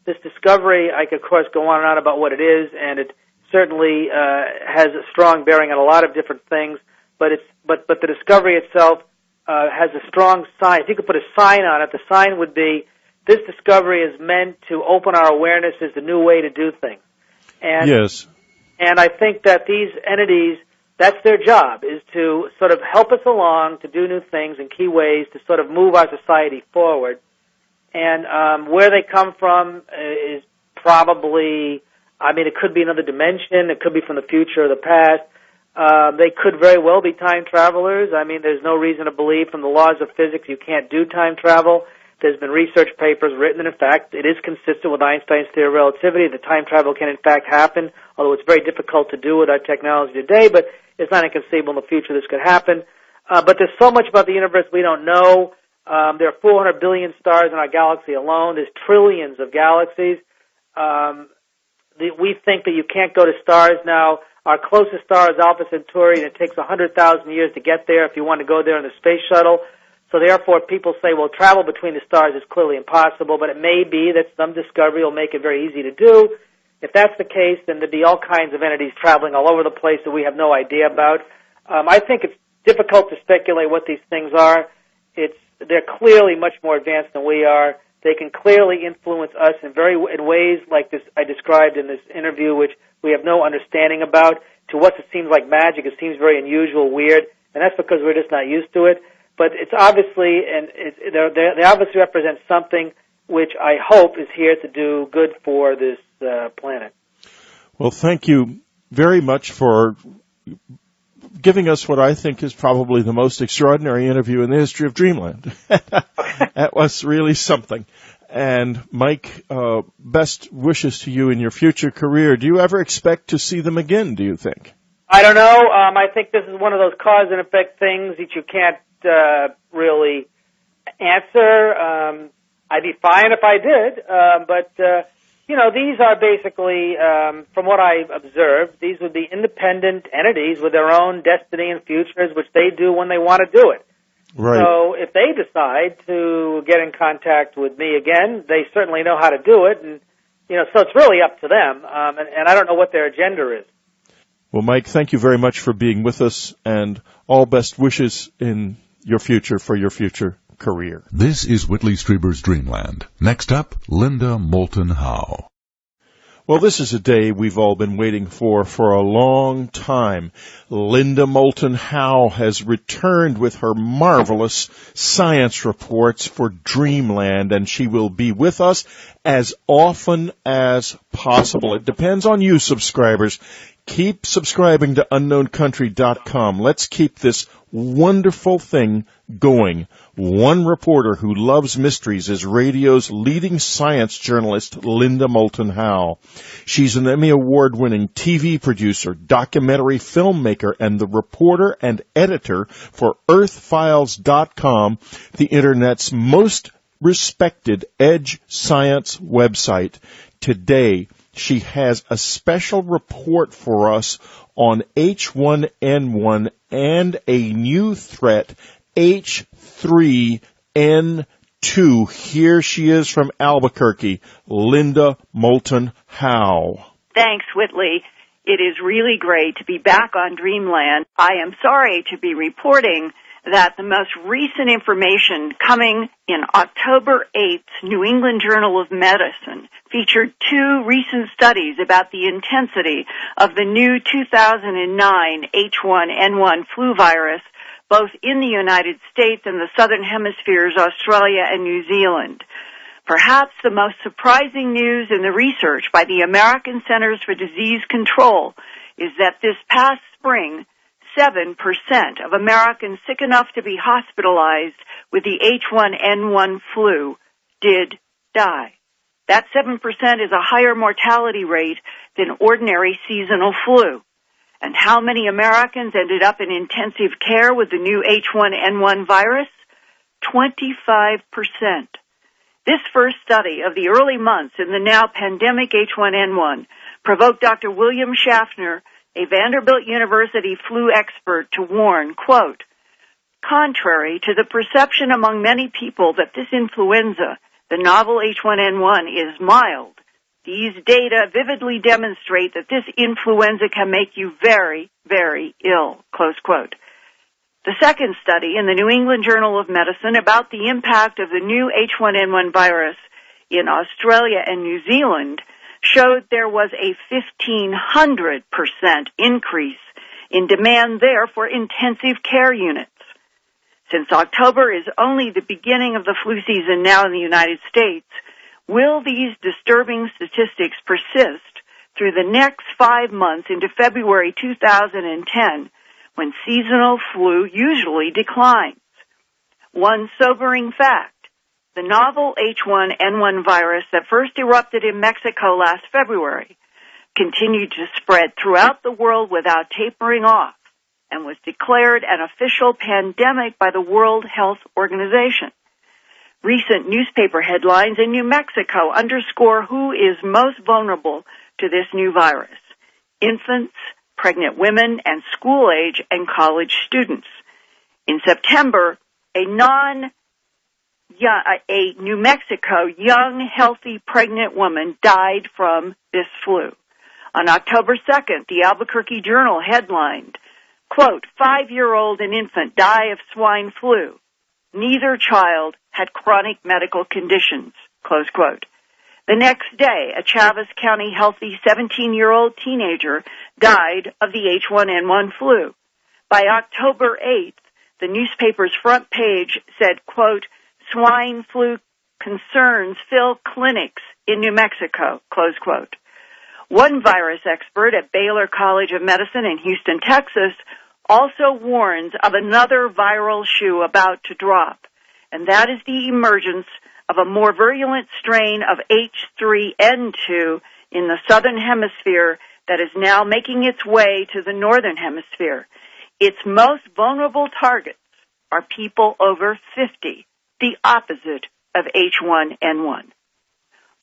This discovery, I could, of course, go on and on about what it is, and it certainly has a strong bearing on a lot of different things. But the discovery itself has a strong sign. If you could put a sign on it, the sign would be, this discovery is meant to open our awareness as a new way to do things. And, yes. And I think that these entities, that's their job, is to sort of help us along to do new things in key ways to sort of move our society forward. And where they come from is probably, it could be another dimension. It could be from the future or the past. They could very well be time travelers. There's no reason to believe from the laws of physics you can't do time travel. There's been research papers written, and in fact, it is consistent with Einstein's theory of relativity that time travel can in fact happen, although it's very difficult to do with our technology today, but it's not inconceivable in the future this could happen. But there's so much about the universe we don't know. There are 400 billion stars in our galaxy alone. There's trillions of galaxies. We think that you can't go to stars now. Our closest star is Alpha Centauri, and it takes 100,000 years to get there if you want to go there in the space shuttle. So therefore, people say, well, travel between the stars is clearly impossible, but it may be that some discovery will make it very easy to do. If that's the case, then there'd be all kinds of entities traveling all over the place that we have no idea about. I think it's difficult to speculate what these things are. They're clearly much more advanced than we are. They can clearly influence us in ways like this I described in this interview, which we have no understanding about. To us, it seems like magic. It seems very unusual, weird, and that's because we're just not used to it. But it's obviously, they obviously represent something which I hope is here to do good for this planet. Well, thank you very much for giving us what I think is probably the most extraordinary interview in the history of Dreamland. That was really something. And Mike, best wishes to you in your future career. Do you ever expect to see them again, do you think? I don't know. I think this is one of those cause and effect things that you can't really answer. I'd be fine if I did, but these are basically, from what I've observed, these would be independent entities with their own destiny and futures, which they do when they want to do it. Right. So if they decide to get in contact with me again, they certainly know how to do it, and so it's really up to them. And I don't know what their agenda is. Well, Mike, thank you very much for being with us, and all best wishes in your future for your future career. This is Whitley Strieber's Dreamland. Next up, Linda Moulton Howe. Well, this is a day we've all been waiting for a long time. Linda Moulton Howe has returned with her marvelous science reports for Dreamland, and she will be with us as often as possible. It depends on you, subscribers. Keep subscribing to UnknownCountry.com. Let's keep this wonderful thing going. One reporter who loves mysteries is radio's leading science journalist, Linda Moulton Howe. She's an Emmy Award-winning TV producer, documentary filmmaker, and the reporter and editor for EarthFiles.com, the Internet's most respected edge science website. Today, she has a special report for us on H1N1 and a new threat, H3N2. Here she is from Albuquerque, Linda Moulton Howe. Thanks, Whitley. It is really great to be back on Dreamland. I am sorry to be reporting that the most recent information coming in October 8th, New England Journal of Medicine, featured 2 recent studies about the intensity of the new 2009 H1N1 flu virus, both in the United States and the Southern Hemispheres, Australia and New Zealand. Perhaps the most surprising news in the research by the American Centers for Disease Control is that this past spring, 7% of Americans sick enough to be hospitalized with the H1N1 flu did die. That 7% is a higher mortality rate than ordinary seasonal flu. And how many Americans ended up in intensive care with the new H1N1 virus? 25%. This first study of the early months in the now pandemic H1N1 provoked Dr. William Schaffner, a Vanderbilt University flu expert, to warn, quote, contrary to the perception among many people that this influenza, the novel H1N1, is mild, these data vividly demonstrate that this influenza can make you very, very ill, close quote. The second study in the New England Journal of Medicine about the impact of the new H1N1 virus in Australia and New Zealand showed there was a 1,500% increase in demand there for intensive care units. Since October is only the beginning of the flu season now in the United States, will these disturbing statistics persist through the next 5 months into February 2010, when seasonal flu usually declines? One sobering fact: the novel H1N1 virus that first erupted in Mexico last February continued to spread throughout the world without tapering off and was declared an official pandemic by the World Health Organization. Recent newspaper headlines in New Mexico underscore who is most vulnerable to this new virus: infants, pregnant women, and school-age and college students. In September, a New Mexico young, healthy, pregnant woman died from this flu. On October 2nd, the Albuquerque Journal headlined, quote, 5-year-old and infant die of swine flu. Neither child had chronic medical conditions, close quote. The next day, a Chaves County healthy 17-year-old teenager died of the H1N1 flu. By October 8th, the newspaper's front page said, quote, swine flu concerns fill clinics in New Mexico, close quote. One virus expert at Baylor College of Medicine in Houston, Texas, also warns of another viral shoe about to drop, and that is the emergence of a more virulent strain of H3N2 in the southern hemisphere that is now making its way to the northern hemisphere. Its most vulnerable targets are people over 50, the opposite of H1N1.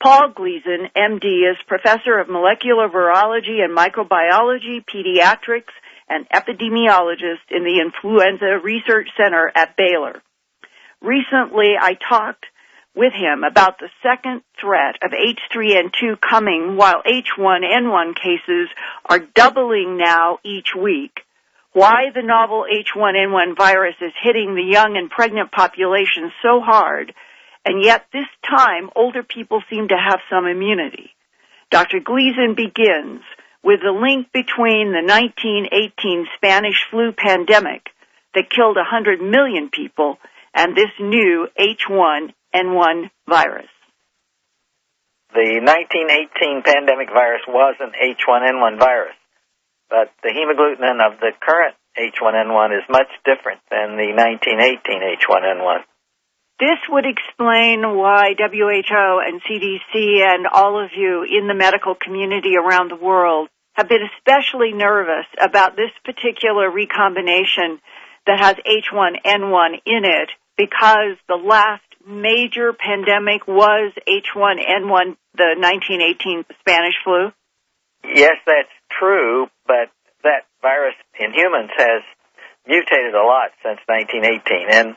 Paul Gleason, MD, is professor of molecular virology and microbiology, pediatrics, and epidemiologist in the Influenza Research Center at Baylor. Recently, I talked with him about the second threat of H3N2 coming while H1N1 cases are doubling now each week, why the novel H1N1 virus is hitting the young and pregnant population so hard, and yet this time older people seem to have some immunity. Dr. Gleason begins with the link between the 1918 Spanish flu pandemic that killed 100 million people and this new H1N1 virus. The 1918 pandemic virus was an H1N1 virus, but the hemagglutinin of the current H1N1 is much different than the 1918 H1N1. This would explain why WHO and CDC and all of you in the medical community around the world have been especially nervous about this particular recombination that has H1N1 in it, because the last major pandemic was H1N1, the 1918 Spanish flu? Yes, that's true, but that virus in humans has mutated a lot since 1918, and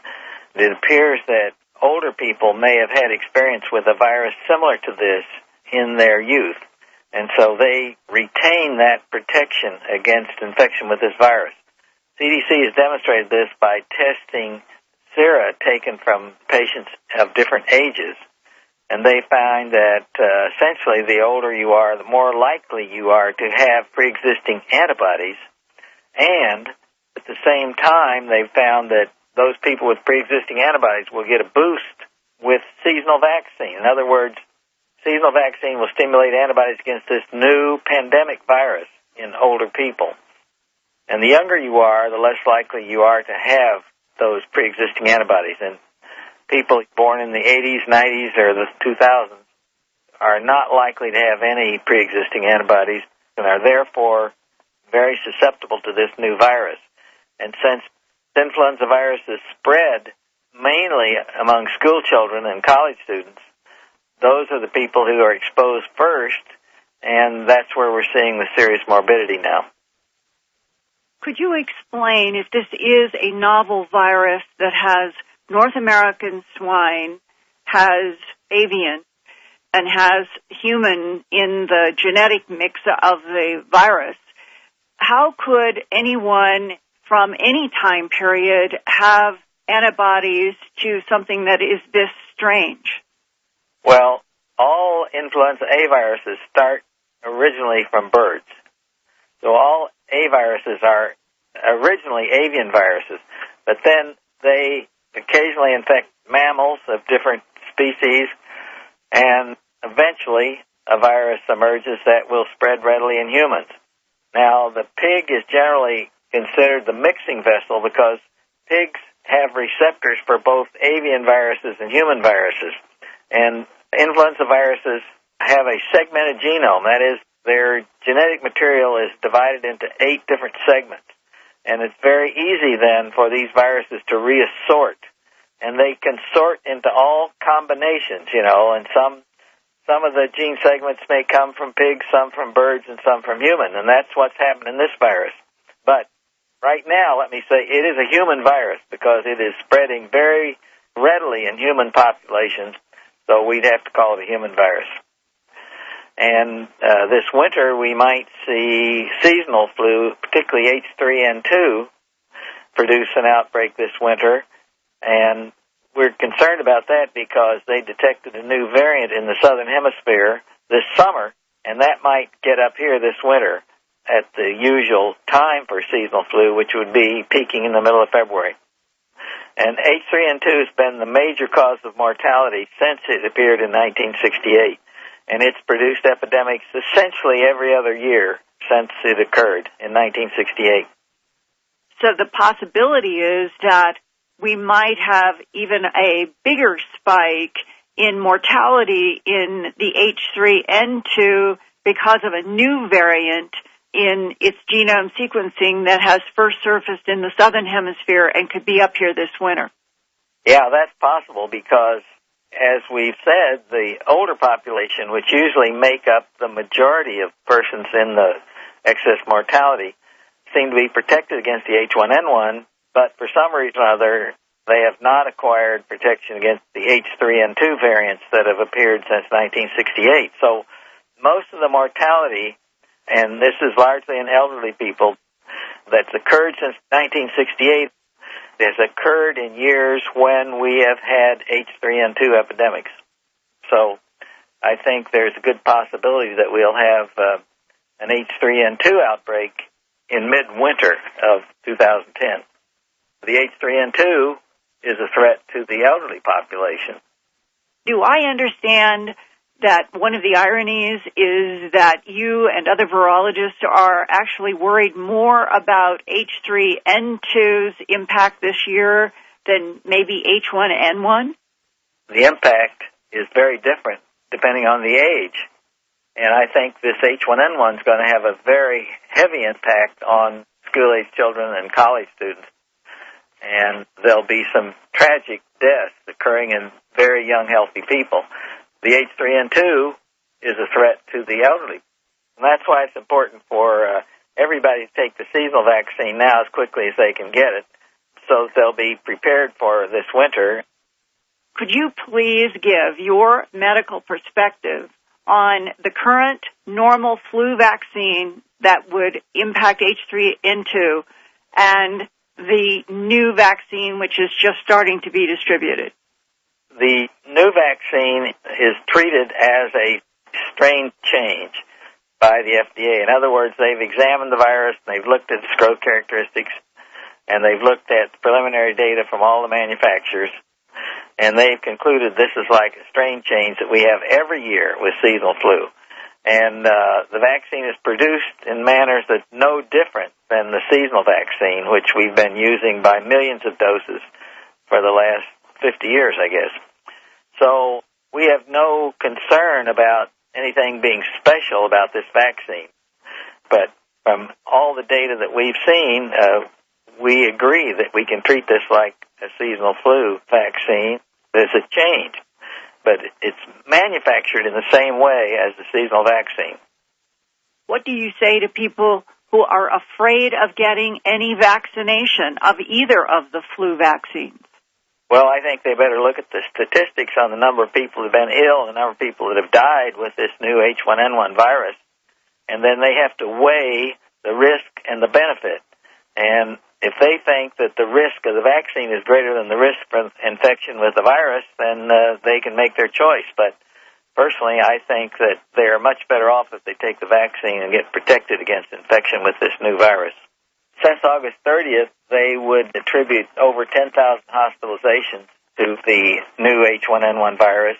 it appears that older people may have had experience with a virus similar to this in their youth, and so they retain that protection against infection with this virus. CDC has demonstrated this by testing sera taken from patients of different ages. And they find that essentially the older you are, the more likely you are to have pre-existing antibodies. And at the same time, they've found that those people with pre-existing antibodies will get a boost with seasonal vaccine. In other words, seasonal vaccine will stimulate antibodies against this new pandemic virus in older people. And the younger you are, the less likely you are to have those pre-existing antibodies. And people born in the 80s, 90s, or the 2000s are not likely to have any pre-existing antibodies and are therefore very susceptible to this new virus. And since influenza viruses spread mainly among school children and college students, those are the people who are exposed first, and that's where we're seeing the serious morbidity now. Could you explain if this is a novel virus that has North American swine, has avian, and has human in the genetic mix of the virus? How could anyone from any time period have antibodies to something that is this strange? Well, all influenza A viruses start originally from birds. So all A viruses are originally avian viruses, but then they occasionally infect mammals of different species, and eventually a virus emerges that will spread readily in humans. Now, the pig is generally considered the mixing vessel because pigs have receptors for both avian viruses and human viruses. And influenza viruses have a segmented genome. That is, their genetic material is divided into 8 different segments. And it's very easy then for these viruses to reassort. And they can sort into all combinations, and some of the gene segments may come from pigs, some from birds, and some from human. And that's what's happened in this virus. But right now, let me say, it is a human virus because it is spreading very readily in human populations. So we'd have to call it a human virus. And this winter, we might see seasonal flu, particularly H3N2, produce an outbreak this winter. And we're concerned about that because they detected a new variant in the southern hemisphere this summer, and that might get up here this winter at the usual time for seasonal flu, which would be peaking in the middle of February. And H3N2 has been the major cause of mortality since it appeared in 1968. And it's produced epidemics essentially every other year since it occurred in 1968. So the possibility is that we might have even a bigger spike in mortality in the H3N2 because of a new variant in its genome sequencing that has first surfaced in the southern hemisphere and could be up here this winter. Yeah, that's possible because, as we've said, the older population, which usually make up the majority of persons in the excess mortality, seem to be protected against the H1N1, but for some reason or other, they have not acquired protection against the H3N2 variants that have appeared since 1968. So most of the mortality, and this is largely in elderly people, that's occurred since 1968 has occurred in years when we have had H3N2 epidemics. So I think there's a good possibility that we'll have an H3N2 outbreak in midwinter of 2010. The H3N2 is a threat to the elderly population. Do I understand that one of the ironies is that you and other virologists are actually worried more about H3N2's impact this year than maybe H1N1? The impact is very different depending on the age. And I think this H1N1 is going to have a very heavy impact on school-age children and college students. And there'll be some tragic deaths occurring in very young, healthy people. The H3N2 is a threat to the elderly. And that's why it's important for everybody to take the seasonal vaccine now as quickly as they can get it so that they'll be prepared for this winter. Could you please give your medical perspective on the current normal flu vaccine that would impact H3N2 and the new vaccine, which is just starting to be distributed? The new vaccine is treated as a strain change by the FDA. In other words, they've examined the virus, and they've looked at its growth characteristics, and they've looked at preliminary data from all the manufacturers, and they've concluded this is like a strain change that we have every year with seasonal flu. And the vaccine is produced in manners that's no different than the seasonal vaccine, which we've been using by millions of doses for the last 50 years, I guess. So we have no concern about anything being special about this vaccine. But from all the data that we've seen, we agree that we can treat this like a seasonal flu vaccine. There's a change, but it's manufactured in the same way as the seasonal vaccine. What do you say to people who are afraid of getting any vaccination of either of the flu vaccines? Well, I think they better look at the statistics on the number of people who have been ill and the number of people that have died with this new H1N1 virus, and then they have to weigh the risk and the benefit. And if they think that the risk of the vaccine is greater than the risk for infection with the virus, then they can make their choice. But personally, I think that they are much better off if they take the vaccine and get protected against infection with this new virus. Since August 30th, they would attribute over 10,000 hospitalizations to the new H1N1 virus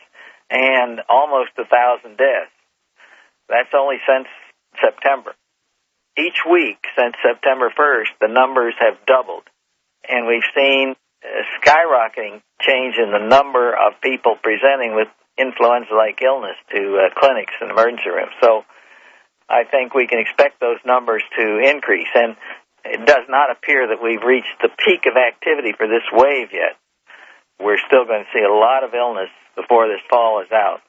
and almost 1,000 deaths. That's only since September. Each week since September 1st, the numbers have doubled, and we've seen a skyrocketing change in the number of people presenting with influenza-like illness to clinics and emergency rooms. So I think we can expect those numbers to increase, and it does not appear that we've reached the peak of activity for this wave yet. We're still going to see a lot of illness before this fall is out.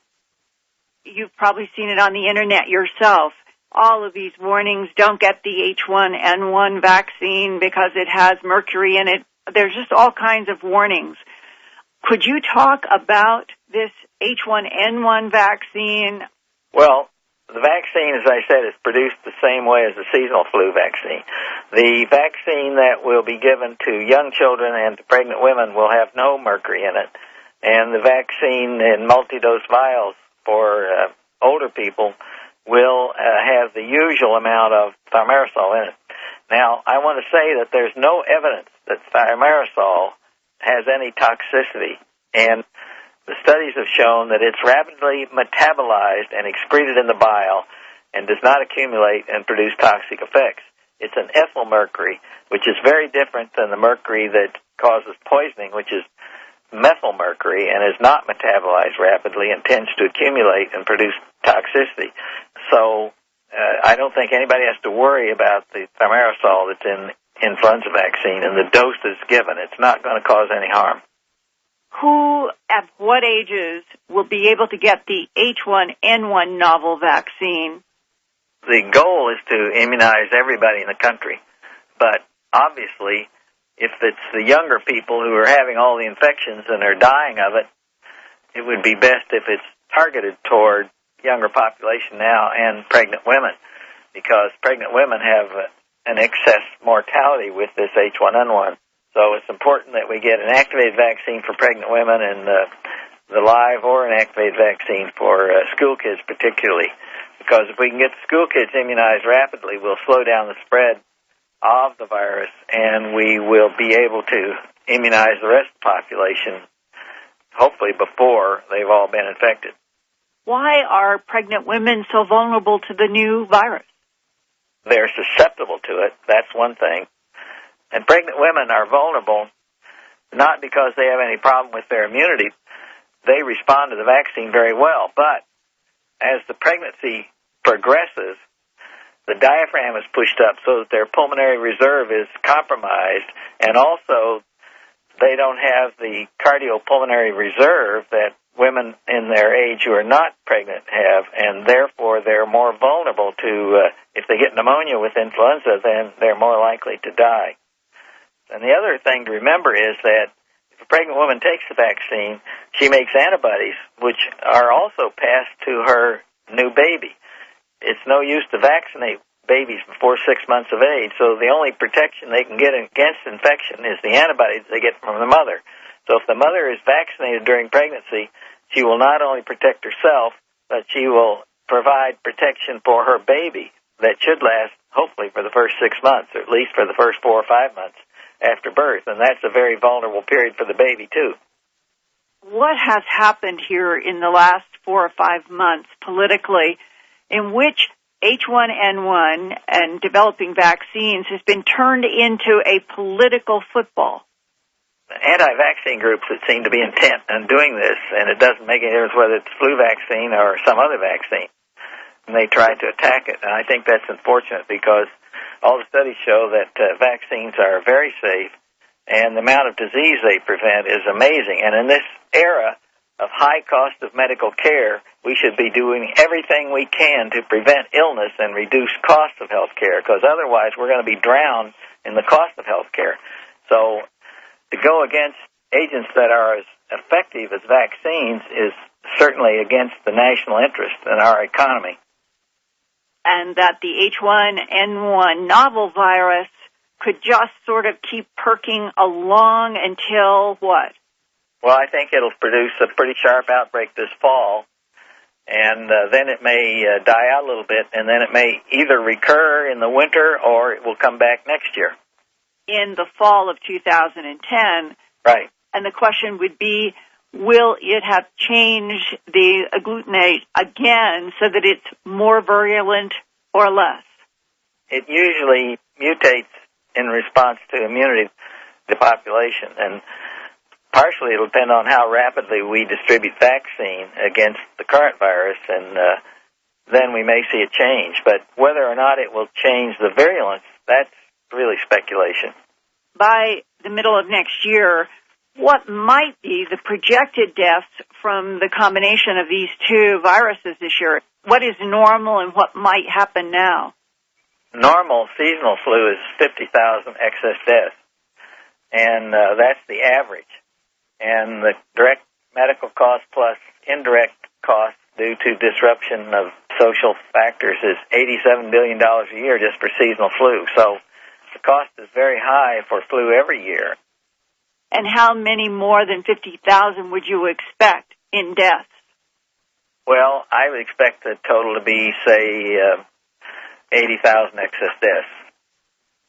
You've probably seen it on the Internet yourself. All of these warnings, don't get the H1N1 vaccine because it has mercury in it. There's just all kinds of warnings. Could you talk about this H1N1 vaccine? Well, the vaccine, as I said, is produced the same way as the seasonal flu vaccine. The vaccine that will be given to young children and to pregnant women will have no mercury in it. And the vaccine in multi-dose vials for older people will have the usual amount of thimerosal in it. Now, I want to say that there's no evidence that thimerosal has any toxicity, and the studies have shown that it's rapidly metabolized and excreted in the bile and does not accumulate and produce toxic effects. It's an ethyl mercury, which is very different than the mercury that causes poisoning, which is methyl mercury, and is not metabolized rapidly and tends to accumulate and produce toxicity. So I don't think anybody has to worry about the thimerosal that's in influenza vaccine and the dose that's given. It's not going to cause any harm. Who, at what ages, will be able to get the H1N1 novel vaccine? The goal is to immunize everybody in the country. But obviously, if it's the younger people who are having all the infections and are dying of it, it would be best if it's targeted toward younger population now and pregnant women, because pregnant women have an excess mortality with this H1N1. So it's important that we get an activated vaccine for pregnant women and the live or an activated vaccine for school kids particularly, because if we can get the school kids immunized rapidly, we'll slow down the spread of the virus, and we will be able to immunize the rest of the population, hopefully before they've all been infected. Why are pregnant women so vulnerable to the new virus? They're susceptible to it, that's one thing. And pregnant women are vulnerable not because they have any problem with their immunity. They respond to the vaccine very well. But as the pregnancy progresses, the diaphragm is pushed up so that their pulmonary reserve is compromised, and also they don't have the cardiopulmonary reserve that women in their age who are not pregnant have, and therefore they're more vulnerable to, if they get pneumonia with influenza, then they're more likely to die. And the other thing to remember is that if a pregnant woman takes the vaccine, she makes antibodies, which are also passed to her new baby. It's no use to vaccinate babies before 6 months of age, so the only protection they can get against infection is the antibodies they get from the mother. So if the mother is vaccinated during pregnancy, she will not only protect herself, but she will provide protection for her baby that should last, hopefully, for the first 6 months, or at least for the first 4 or 5 months after birth. And that's a very vulnerable period for the baby, too. What has happened here in the last 4 or 5 months politically in which H1N1 and developing vaccines has been turned into a political football? Anti-vaccine groups that seem to be intent on doing this, and it doesn't make any difference whether it's flu vaccine or some other vaccine. And they try to attack it, and I think that's unfortunate because all the studies show that vaccines are very safe, and the amount of disease they prevent is amazing. And in this era of high cost of medical care, we should be doing everything we can to prevent illness and reduce cost of health care, because otherwise we're going to be drowned in the cost of health care. So to go against agents that are as effective as vaccines is certainly against the national interest in our economy. And that the H1N1 novel virus could just sort of keep perking along until what? Well, I think it'll produce a pretty sharp outbreak this fall, and then it may die out a little bit, and then it may either recur in the winter or it will come back next year. In the fall of 2010. Right. And the question would be, will it have changed the agglutinate again so that it's more virulent or less? It usually mutates in response to immunity of the population, and partially it'll depend on how rapidly we distribute vaccine against the current virus, and then we may see a change. But whether or not it will change the virulence, that's really speculation. By the middle of next year, what might be the projected deaths from the combination of these two viruses this year? What is normal and what might happen now? Normal seasonal flu is 50,000 excess deaths, and that's the average. And the direct medical cost plus indirect cost due to disruption of social factors is $87 billion a year just for seasonal flu. So the cost is very high for flu every year. And how many more than 50,000 would you expect in deaths? Well, I would expect the total to be, say, 80,000 excess deaths.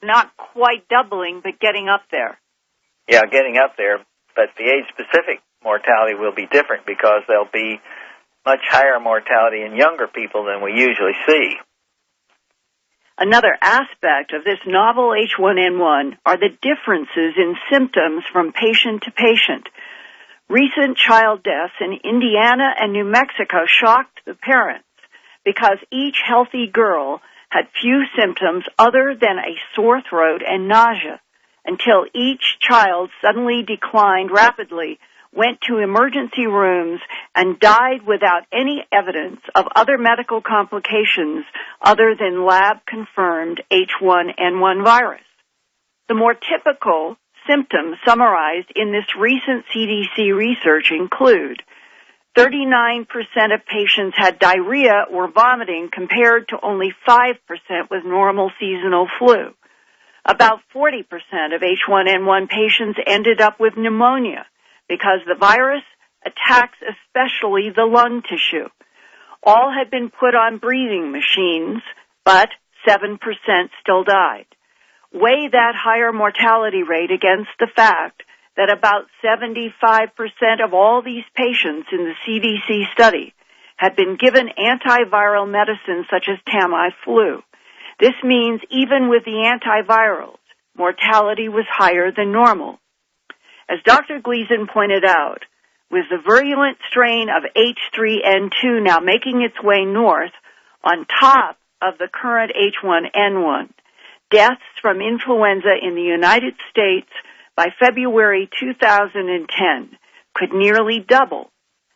Not quite doubling, but getting up there. Yeah, getting up there. But the age-specific mortality will be different because there'll be much higher mortality in younger people than we usually see. Another aspect of this novel H1N1 are the differences in symptoms from patient to patient. Recent child deaths in Indiana and New Mexico shocked the parents because each healthy girl had few symptoms other than a sore throat and nausea until each child suddenly declined rapidly, went to emergency rooms, and died without any evidence of other medical complications other than lab-confirmed H1N1 virus. The more typical symptoms summarized in this recent CDC research include 39% of patients had diarrhea or vomiting compared to only 5% with normal seasonal flu. About 40% of H1N1 patients ended up with pneumonia because the virus attacks especially the lung tissue. All had been put on breathing machines, but 7% still died. Weigh that higher mortality rate against the fact that about 75% of all these patients in the CDC study had been given antiviral medicines such as Tamiflu. This means even with the antivirals, mortality was higher than normal. As Dr. Gleason pointed out, with the virulent strain of H3N2 now making its way north on top of the current H1N1, deaths from influenza in the United States by February 2010 could nearly double.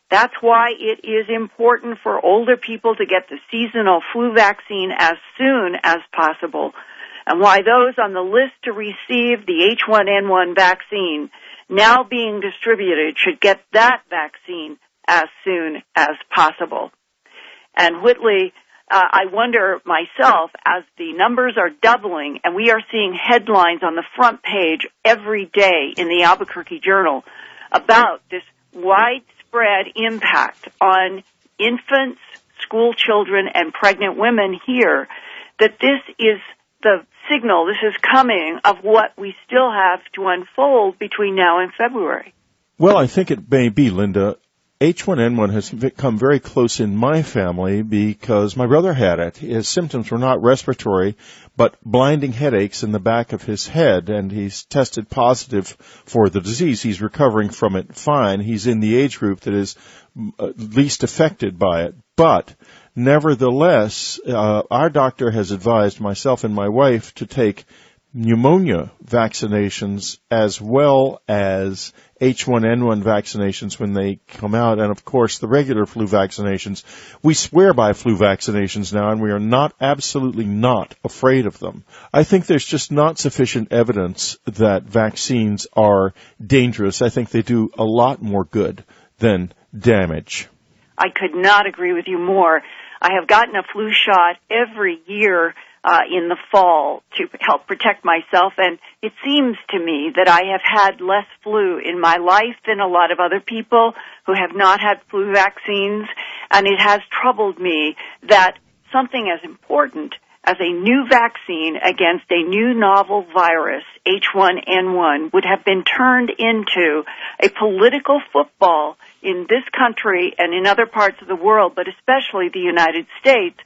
That's why it is important for older people to get the seasonal flu vaccine as soon as possible, and why those on the list to receive the H1N1 vaccine now being distributed should get that vaccine as soon as possible. And Whitley, I wonder myself, as the numbers are doubling and we are seeing headlines on the front page every day in the Albuquerque Journal about this widespread impact on infants, school children, and pregnant women here, that this is the signal, this is coming of what we still have to unfold between now and February. Well, I think it may be, Linda. H1N1 has come very close in my family because my brother had it. His symptoms were not respiratory, but blinding headaches in the back of his head, and he's tested positive for the disease. He's recovering from it fine. He's in the age group that is least affected by it. But nevertheless, our doctor has advised myself and my wife to take pneumonia vaccinations as well as H1N1 vaccinations when they come out, and of course the regular flu vaccinations. We swear by flu vaccinations now, and we are absolutely not afraid of them. I think there's just not sufficient evidence that vaccines are dangerous. I think they do a lot more good than damage. I could not agree with you more. I have gotten a flu shot every year in the fall to help protect myself, and it seems to me that I have had less flu in my life than a lot of other people who have not had flu vaccines, and it has troubled me that something as important as a new vaccine against a new novel virus, H1N1, would have been turned into a political football in this country and in other parts of the world, but especially the United States,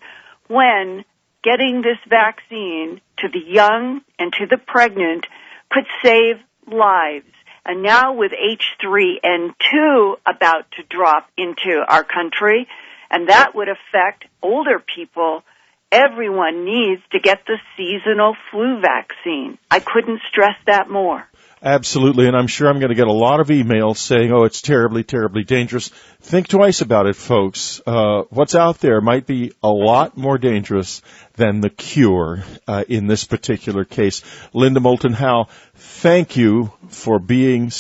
when getting this vaccine to the young and to the pregnant could save lives. And now with H3N2 about to drop into our country, and that would affect older people, everyone needs to get the seasonal flu vaccine. I couldn't stress that more. Absolutely, and I'm sure I'm going to get a lot of emails saying, oh, it's terribly, terribly dangerous. Think twice about it, folks. What's out there might be a lot more dangerous than the cure in this particular case. Linda Moulton Howe, thank you for being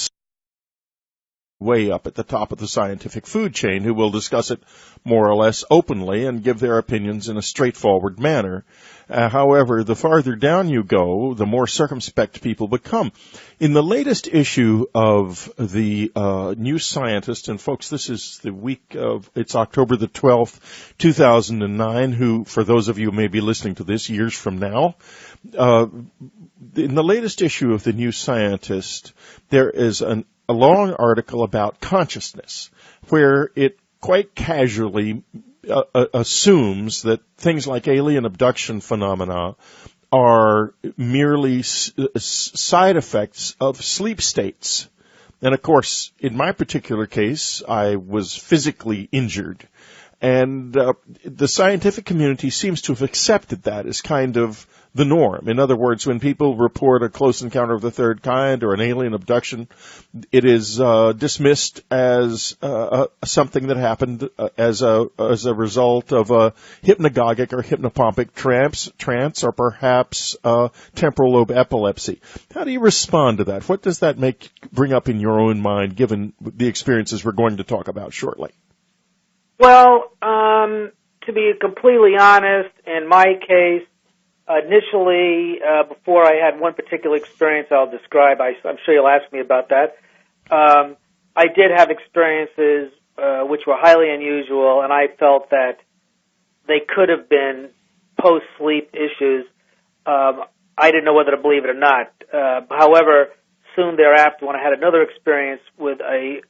way up at the top of the scientific food chain, who will discuss it more or less openly and give their opinions in a straightforward manner. However, the farther down you go, the more circumspect people become. In the latest issue of the New Scientist, and folks, this is the week of, it's October the 12th, 2009, who, for those of you who may be listening to this years from now, in the latest issue of the New Scientist, there is a long article about consciousness, where it quite casually assumes that things like alien abduction phenomena are merely side effects of sleep states. And of course, in my particular case, I was physically injured. And the scientific community seems to have accepted that as kind of the norm. In other words, when people report a close encounter of the third kind or an alien abduction, it is dismissed as something that happened as a result of a hypnagogic or hypnopompic trance or perhaps temporal lobe epilepsy. How do you respond to that? What does that bring up in your own mind, given the experiences we're going to talk about shortly? Well, to be completely honest, in my case, initially, before I had one particular experience I'll describe, I'm sure you'll ask me about that, I did have experiences which were highly unusual, and I felt that they could have been post-sleep issues. I didn't know whether to believe it or not. However, soon thereafter, when I had another experience with a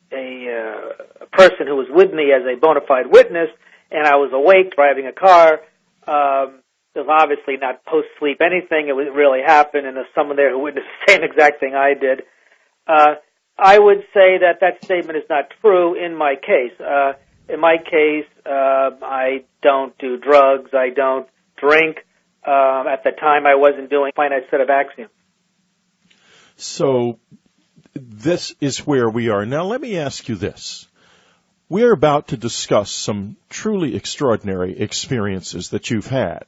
person who was with me as a bona fide witness, and I was awake driving a car, it was obviously not post-sleep anything. It really happened, and there's someone there who witnessed the same exact thing I did. I would say that statement is not true in my case. In my case, I don't do drugs. I don't drink. At the time, I wasn't doing a finite set of axioms. So this is where we are. Now, let me ask you this. We are about to discuss some truly extraordinary experiences that you've had.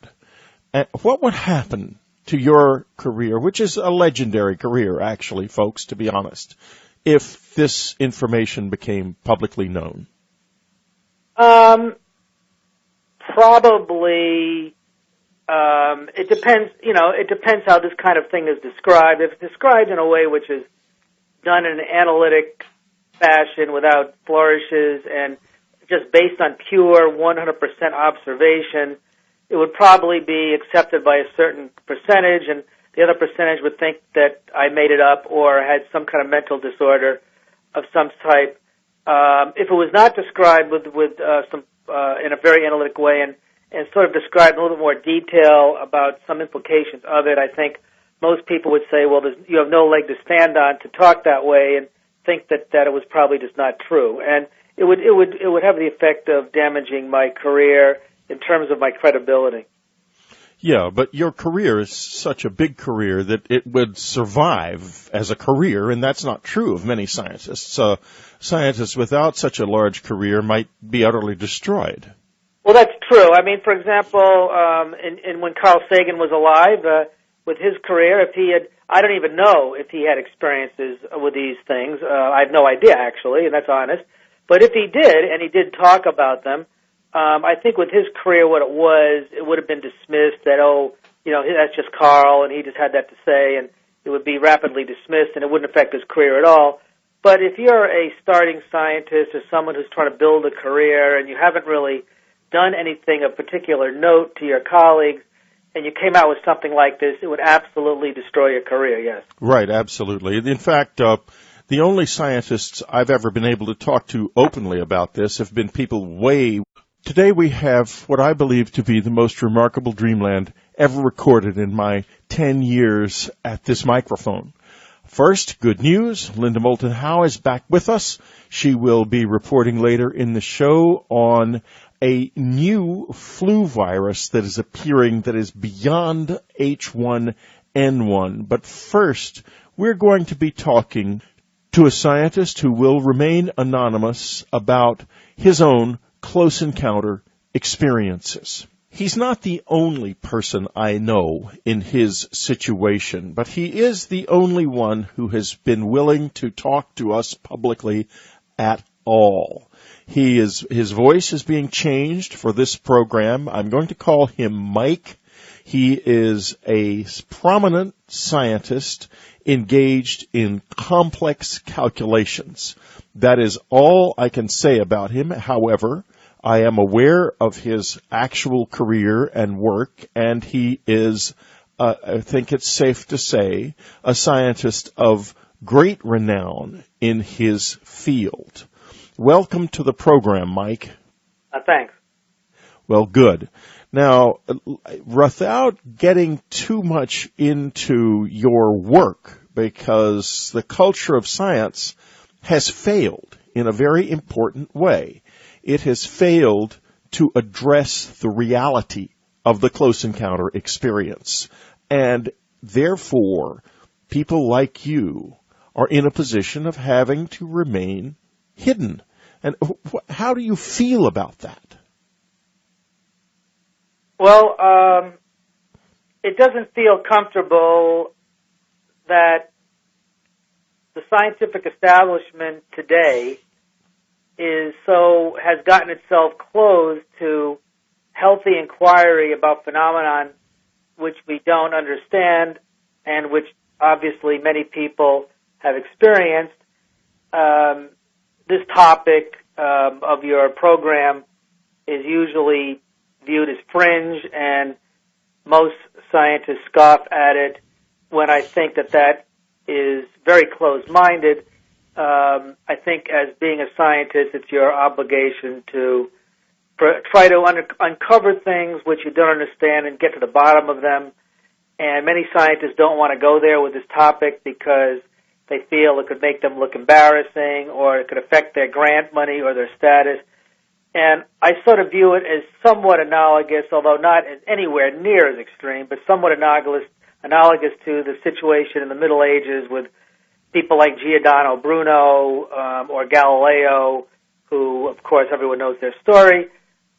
And what would happen to your career, which is a legendary career, actually, folks, to be honest, if this information became publicly known? probably, it depends, it depends how this kind of thing is described. If it's described in a way which is done in an analytic fashion without flourishes and just based on pure 100% observation, it would probably be accepted by a certain percentage, and the other percentage would think that I made it up or had some kind of mental disorder of some type. If it was not described with some in a very analytic way and sort of described in a little bit more detail about some implications of it, I think most people would say, well, you have no leg to stand on to talk that way, and think that it was probably just not true. And it would have the effect of damaging my career in terms of my credibility. Yeah, but your career is such a big career that it would survive as a career, and that's not true of many scientists. Scientists without such a large career might be utterly destroyed. Well, that's true. I mean, for example, when Carl Sagan was alive, with his career, if he had, I don't even know if he had experiences with these things. I have no idea, actually, and that's honest. But if he did, and he did talk about them, I think with his career, what it would have been dismissed that, that's just Carl, and he just had that to say, and it would be rapidly dismissed, and it wouldn't affect his career at all. But if you're a starting scientist or someone who's trying to build a career, and you haven't really done anything of particular note to your colleagues, and you came out with something like this, it would absolutely destroy your career, yes. Right, absolutely. In fact, the only scientists I've ever been able to talk to openly about this have been people way... Today we have what I believe to be the most remarkable Dreamland ever recorded in my 10 years at this microphone. First, good news. Linda Moulton Howe is back with us. She will be reporting later in the show on a new flu virus that is appearing that is beyond H1N1. But first, we're going to be talking to a scientist who will remain anonymous about his own close encounter experiences. He's not the only person I know in his situation, but he is the only one who has been willing to talk to us publicly at all. His voice is being changed for this program. I'm going to call him Mike. He is a prominent scientist engaged in complex calculations. That is all I can say about him. However, I am aware of his actual career and work, and he is, I think it's safe to say, a scientist of great renown in his field. Welcome to the program, Mike. Thanks. Well, good. Now, without getting too much into your work, because the culture of science has failed in a very important way. It has failed to address the reality of the close encounter experience. And therefore, people like you are in a position of having to remain hidden. And how do you feel about that? Well, it doesn't feel comfortable that the scientific establishment today has gotten itself closed to healthy inquiry about phenomenon which we don't understand and which obviously many people have experienced. This topic of your program is usually viewed as fringe, and most scientists scoff at it when I think that is very closed-minded. I think as being a scientist, it's your obligation to try to uncover things which you don't understand and get to the bottom of them. And many scientists don't want to go there with this topic because they feel it could make them look embarrassing or it could affect their grant money or their status. And I sort of view it as somewhat analogous, although not anywhere near as extreme, but somewhat analogous to the situation in the Middle Ages with people like Giordano Bruno or Galileo, who, of course, everyone knows their story,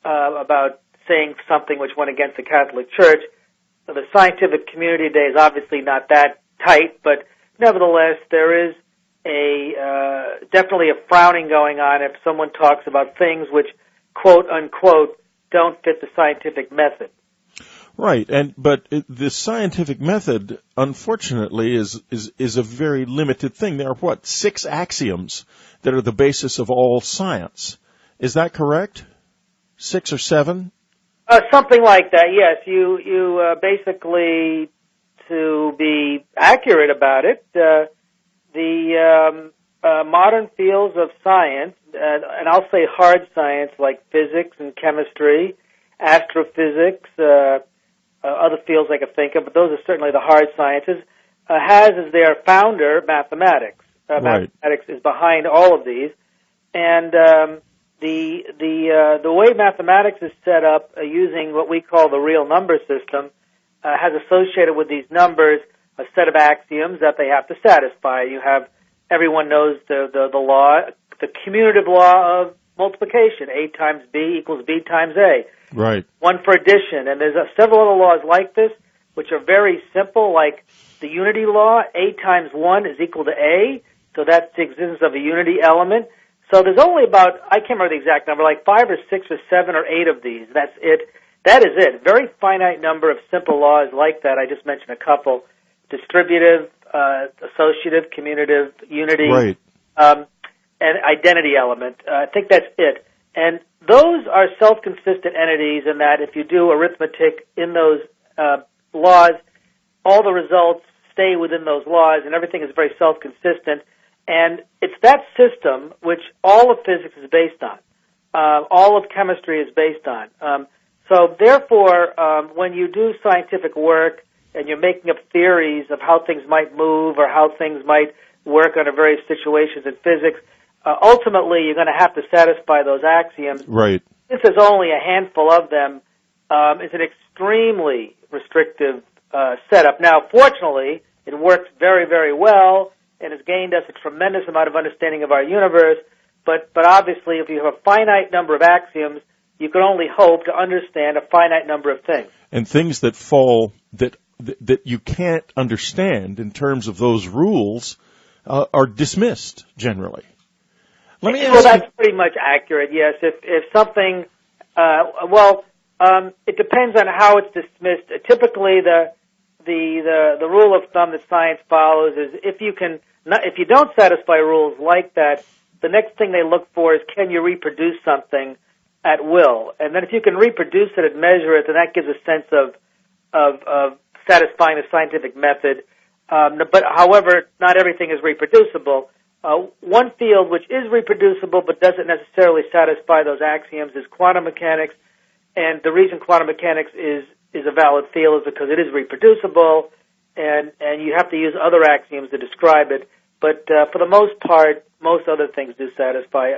about saying something which went against the Catholic Church. So the scientific community today is obviously not that tight, but nevertheless, there is definitely a frowning going on if someone talks about things which, quote unquote, don't fit the scientific method. Right, but the scientific method, unfortunately, is a very limited thing. There are 6 axioms that are the basis of all science. Is that correct? 6 or 7? Something like that. Yes, you basically, to be accurate about it, the modern fields of science, and I'll say hard science like physics and chemistry, astrophysics. Other fields I could think of, but those are certainly the hard sciences, has as their founder mathematics. Right. Mathematics is behind all of these, and the way mathematics is set up using what we call the real number system has associated with these numbers a set of axioms that they have to satisfy. Everyone knows the law, the commutative law of multiplication: A times B equals B times A. Right. One for addition, and there's several other laws like this, which are very simple, like the unity law. A times 1 is equal to A, so that's the existence of a unity element. So there's only about, I can't remember the exact number, like 5 or 6 or 7 or 8 of these. That's it. That is it. Very finite number of simple laws like that. I just mentioned a couple: distributive, associative, commutative, unity, right. And identity element. I think that's it. And those are self-consistent entities in that if you do arithmetic in those laws, all the results stay within those laws, and everything is very self-consistent. And it's that system which all of physics is based on, all of chemistry is based on. So therefore, when you do scientific work and you're making up theories of how things might move or how things might work under various situations in physics, ultimately you're going to have to satisfy those axioms. Right. Since there's only a handful of them, it's an extremely restrictive setup. Now, fortunately, it works very, very well and has gained us a tremendous amount of understanding of our universe. But obviously, if you have a finite number of axioms, you can only hope to understand a finite number of things. And things that fall that you can't understand in terms of those rules are dismissed generally. Let me ask well, that's pretty much accurate. Yes, if something, it depends on how it's dismissed. Typically, the rule of thumb that science follows is if you don't satisfy rules like that, the next thing they look for is can you reproduce something at will, and then if you can reproduce it and measure it, then that gives a sense of satisfying the scientific method. But however, not everything is reproducible. One field which is reproducible but doesn't necessarily satisfy those axioms is quantum mechanics, and the reason quantum mechanics is a valid field is because it is reproducible, and you have to use other axioms to describe it. But for the most part, most other things do satisfy a